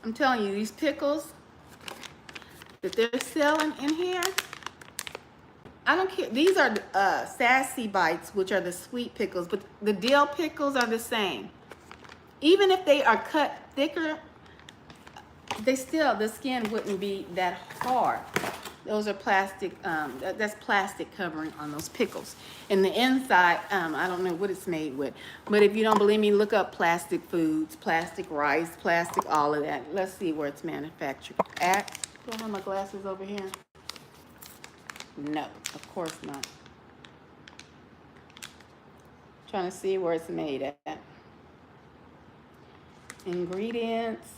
I'm telling you, these pickles that they're selling in here, I don't care. These are Sassy Bites, which are the sweet pickles, but the dill pickles are the same. Even if they are cut thicker, the skin wouldn't be that hard. Those are plastic, that's plastic covering on those pickles. And the inside, I don't know what it's made with. But if you don't believe me, look up plastic foods, plastic rice, plastic, all of that. Let's see where it's manufactured at. Do I have my glasses over here? No, of course not. Trying to see where it's made at. Ingredients.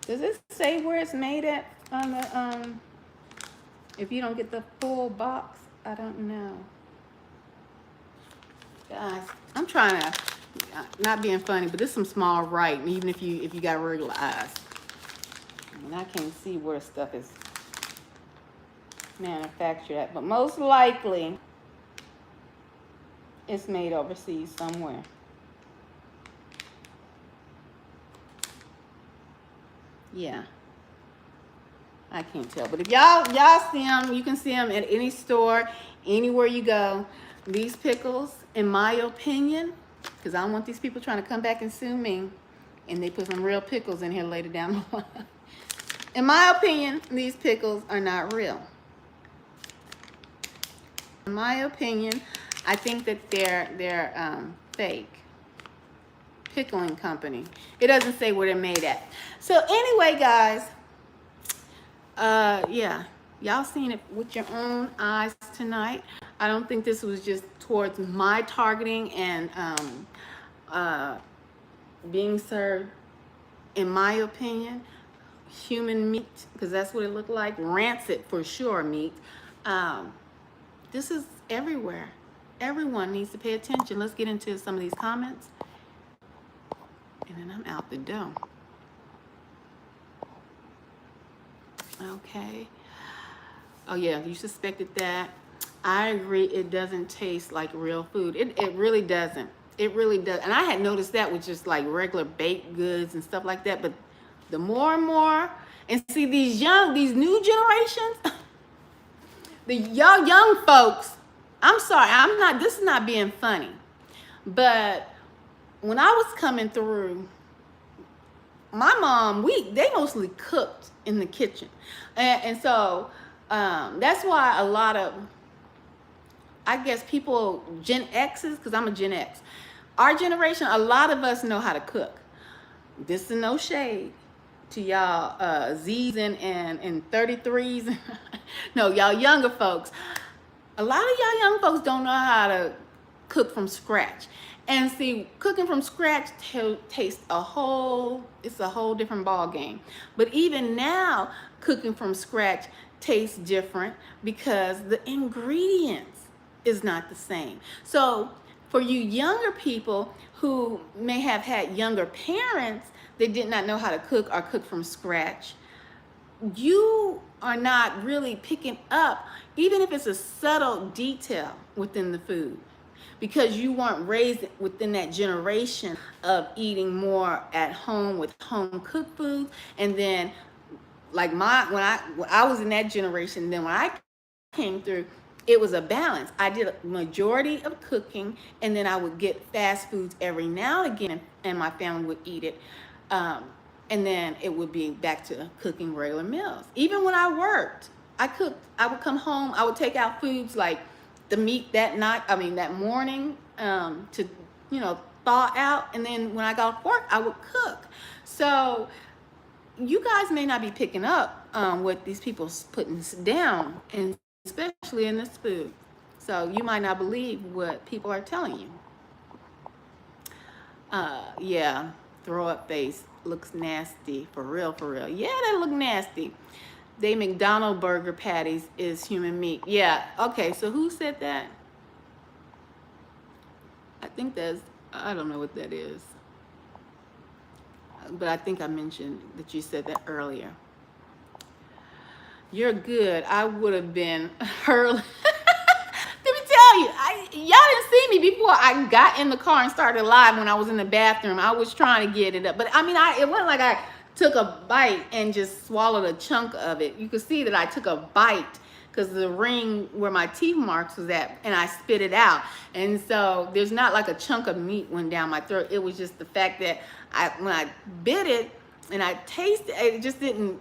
Does it say where it's made at on the, if you don't get the full box? I don't know. Guys, I'm trying to, not being funny, but this is some small writing, even if you got regular eyes. And I can't see where stuff is manufactured at, but most likely it's made overseas somewhere. Yeah, I can't tell, but if y'all see them, you can see them at any store, anywhere you go. These pickles, in my opinion, because I don't want these people trying to come back and sue me, and they put some real pickles in here later down the line. In my opinion, these pickles are not real. In my opinion, I think that they're fake. Pickling company. It doesn't say where they're made at. So anyway, guys, yeah, Y'all seen it with your own eyes tonight. I don't think this was just towards my targeting and being served, in my opinion, human meat, because that's what it looked like. Rancid for sure meat. This is everywhere. Everyone needs to pay attention. Let's get into some of these comments. And then I'm out the door. Okay. Oh yeah, you suspected that. I agree, it doesn't taste like real food. It really doesn't. It really does. And I had noticed that with just like regular baked goods and stuff like that. But the more and more, and see these new generations, the young folks, I'm sorry, this is not being funny. But when I was coming through, my mom, they mostly cooked in the kitchen. And so that's why a lot of, I guess people, Gen X's, because I'm a Gen X, our generation, a lot of us know how to cook. This is no shade to y'all Z's and 33s. No, y'all younger folks. A lot of y'all young folks don't know how to cook from scratch. And see, cooking from scratch tastes it's a whole different ball game. But even now, cooking from scratch tastes different because the ingredients is not the same. So for you younger people who may have had younger parents that did not know how to cook or cook from scratch, you are not really picking up, even if it's a subtle detail within the food, because you weren't raised within that generation of eating more at home with home cooked foods. And then like when I was in that generation, then when I came through, it was a balance. I did a majority of cooking, and then I would get fast foods every now and again, and my family would eat it. And then it would be back to cooking regular meals. Even when I worked, I cooked. I would come home, I would take out foods like the meat that morning to, thaw out. And then when I got off work, I would cook. So you guys may not be picking up what these people putting down, and especially in this food. So you might not believe what people are telling you. Yeah, throw up face looks nasty, for real. Yeah, that look nasty. They McDonald's burger patties is human meat. Yeah, okay, so who said that? I think I don't know what that is. But I think I mentioned that you said that earlier. You're good. I would have been hurling. Let me tell you, y'all didn't see me before I got in the car and started live. When I was in the bathroom, I was trying to get it up. But it wasn't like I took a bite and just swallowed a chunk of it. You could see that I took a bite because the ring where my teeth marks was at, and I spit it out. And so there's not like a chunk of meat went down my throat. It was just the fact that when I bit it and I tasted it, it just didn't,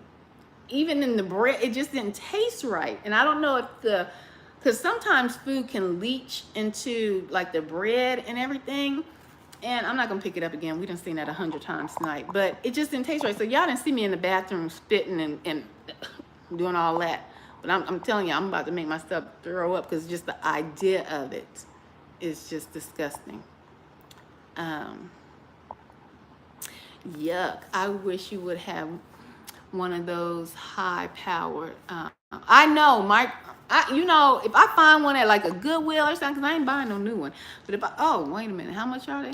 even in the bread, it just didn't taste right. And I don't know if because sometimes food can leach into like the bread and everything. And I'm not gonna pick it up again. We done seen that 100 times tonight, but it just didn't taste right. So y'all didn't see me in the bathroom spitting and doing all that. But I'm telling you, I'm about to make myself throw up because just the idea of it is just disgusting. Yuck. I wish you would have one of those high-powered. I know, Mike. If I find one at like a Goodwill or something, because I ain't buying no new one. But wait a minute, how much are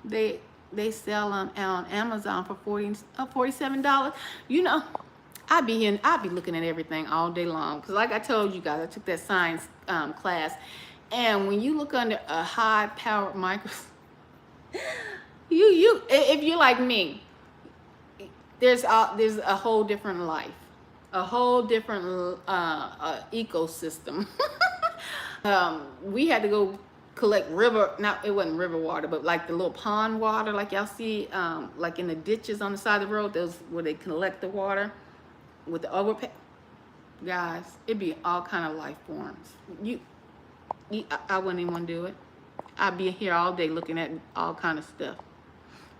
they? They sell them on Amazon for $47. I'd be looking at everything all day long. Because like I told you guys, I took that science class, and when you look under a high-powered microscope, if you're like me, there's a whole different life. A whole different ecosystem. We had to go collect it wasn't river water, but like the little pond water, like y'all see, like in the ditches on the side of the road, those where they collect the water with the overpass. Guys, it'd be all kind of life forms. I wouldn't even want to do it. I'd be here all day looking at all kind of stuff.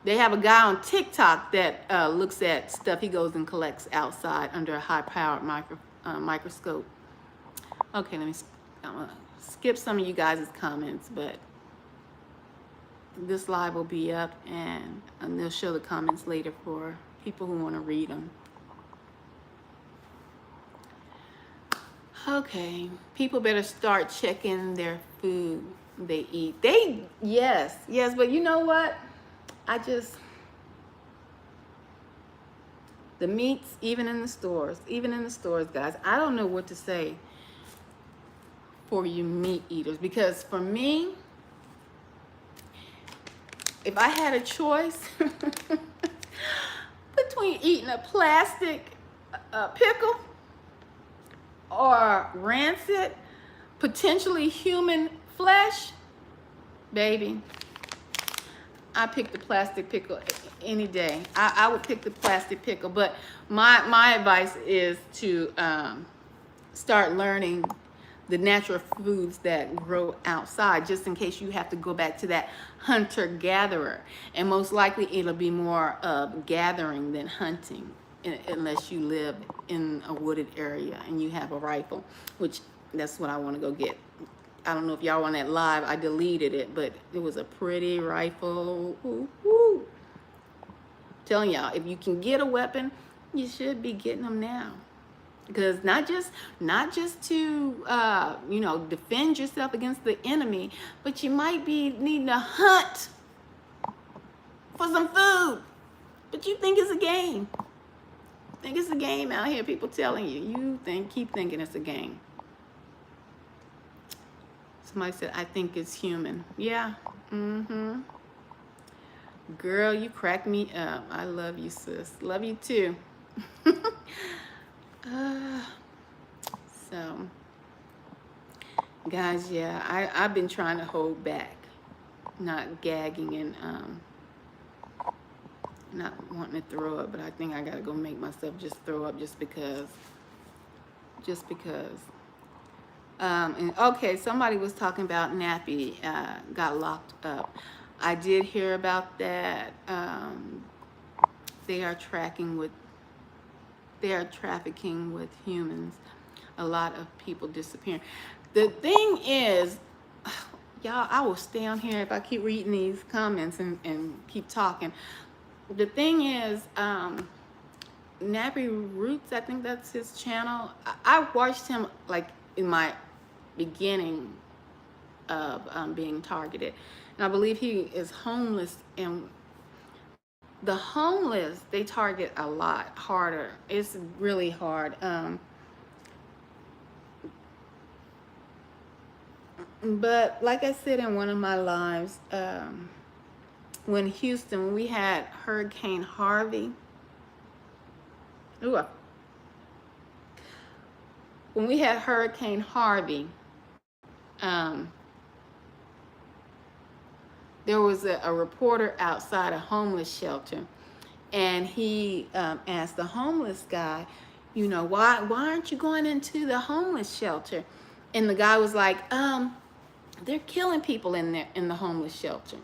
They have a guy on TikTok that looks at stuff he goes and collects outside under a high-powered microscope. Okay, I'm gonna skip some of you guys' comments, but this live will be up, and they'll show the comments later for people who want to read them. Okay, people better start checking their food they eat. Yes, but you know what? The meats, even in the stores, guys, I don't know what to say for you meat eaters, because for me, if I had a choice between eating a plastic pickle or rancid, potentially human flesh, baby, I pick the plastic pickle any day. I would pick the plastic pickle, but my advice is to start learning the natural foods that grow outside, just in case you have to go back to that hunter-gatherer. And most likely it'll be more of gathering than hunting, unless you live in a wooded area and you have a rifle, which that's what I want to go get. I don't know if y'all on that live, I deleted it, but it was a pretty rifle. Ooh, ooh. Telling y'all, if you can get a weapon, you should be getting them now. Because not just to defend yourself against the enemy, but you might be needing to hunt for some food. But you think it's a game. Think it's a game out here. People telling you. Keep thinking it's a game. Somebody said, I think it's human. Yeah. Mm-hmm. Girl, you crack me up. I love you, sis. Love you too. So, guys, yeah, I've been trying to hold back, not gagging and not wanting to throw up, but I think I gotta go make myself just throw up just because. And okay, somebody was talking about Nappy got locked up. I did hear about that. They are trafficking with humans. A lot of people disappearing. The thing is, y'all, I will stay on here if I keep reading these comments and keep talking. The thing is, Nappy Roots, I think that's his channel. I watched him like in my beginning of being targeted. And I believe he is homeless, and the homeless, they target a lot harder. It's really hard. But like I said in one of my lives, when we had Hurricane Harvey, when we had Hurricane Harvey, there was a reporter outside a homeless shelter, and he asked the homeless guy, why aren't you going into the homeless shelter? And the guy was like, they're killing people in the homeless shelter.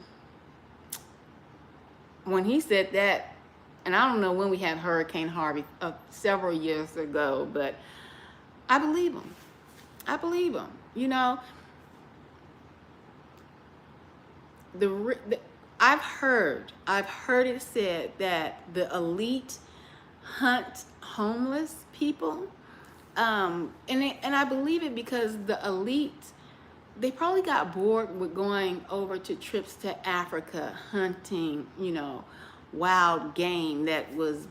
When he said that, and I don't know when we had Hurricane Harvey, several years ago, but I believe him. I've heard it said that the elite hunt homeless people, and I believe it because the elite, they probably got bored with going over to trips to Africa, hunting, wild game that was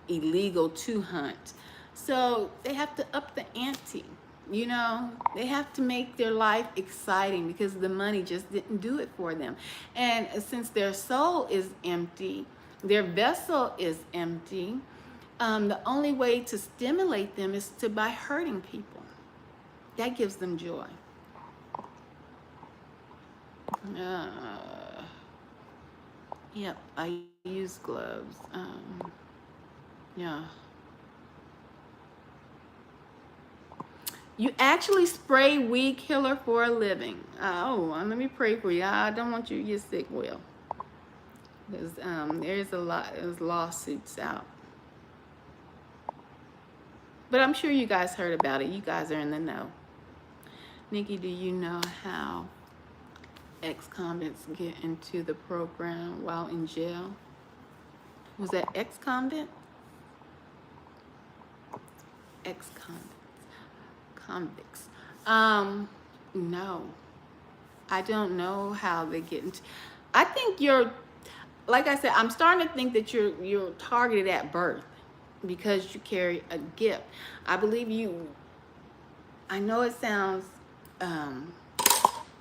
illegal to hunt. So they have to up the ante. They have to make their life exciting because the money just didn't do it for them. And since their soul is empty, their vessel is empty, the only way to stimulate them is by hurting people. That gives them joy. Yep, I use gloves. Yeah. You actually spray weed killer for a living. Let me pray for you. I don't want you to get sick, Will. Because there's lawsuits out. But I'm sure you guys heard about it. You guys are in the know. Nikki, do you know how ex-convicts get into the program while in jail? Was that ex-convict? Convicts. No. I don't know how they get into. I think like I said, I'm starting to think that you're targeted at birth because you carry a gift. I believe you. I know it sounds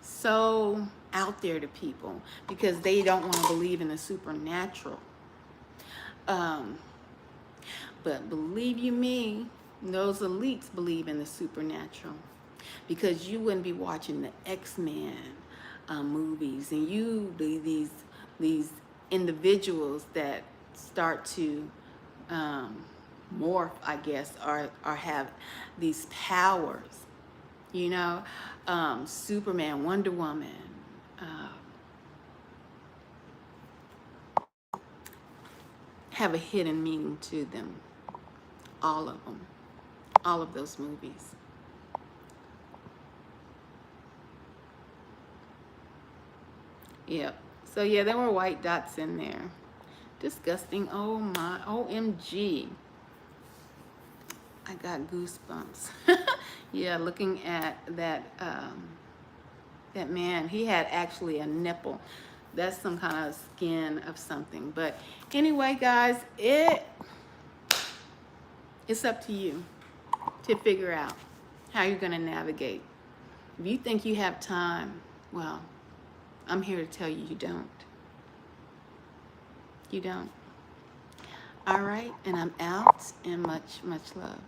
so out there to people because they don't want to believe in the supernatural. But believe you me, those elites believe in the supernatural because you wouldn't be watching the X-Men movies and these individuals that start to morph, I guess, or have these powers, you know, Superman, Wonder Woman, have a hidden meaning to them. All of them, all of those movies. Yep. So yeah, there were white dots in there. Disgusting. Oh my, OMG. I got goosebumps. Yeah, looking at that that man, he had actually a nipple. That's some kind of skin of something. But anyway, guys, it's up to you to figure out how you're going to navigate. If you think you have time, well, I'm here to tell you you don't. You don't. All right, and I'm out, and much, much love.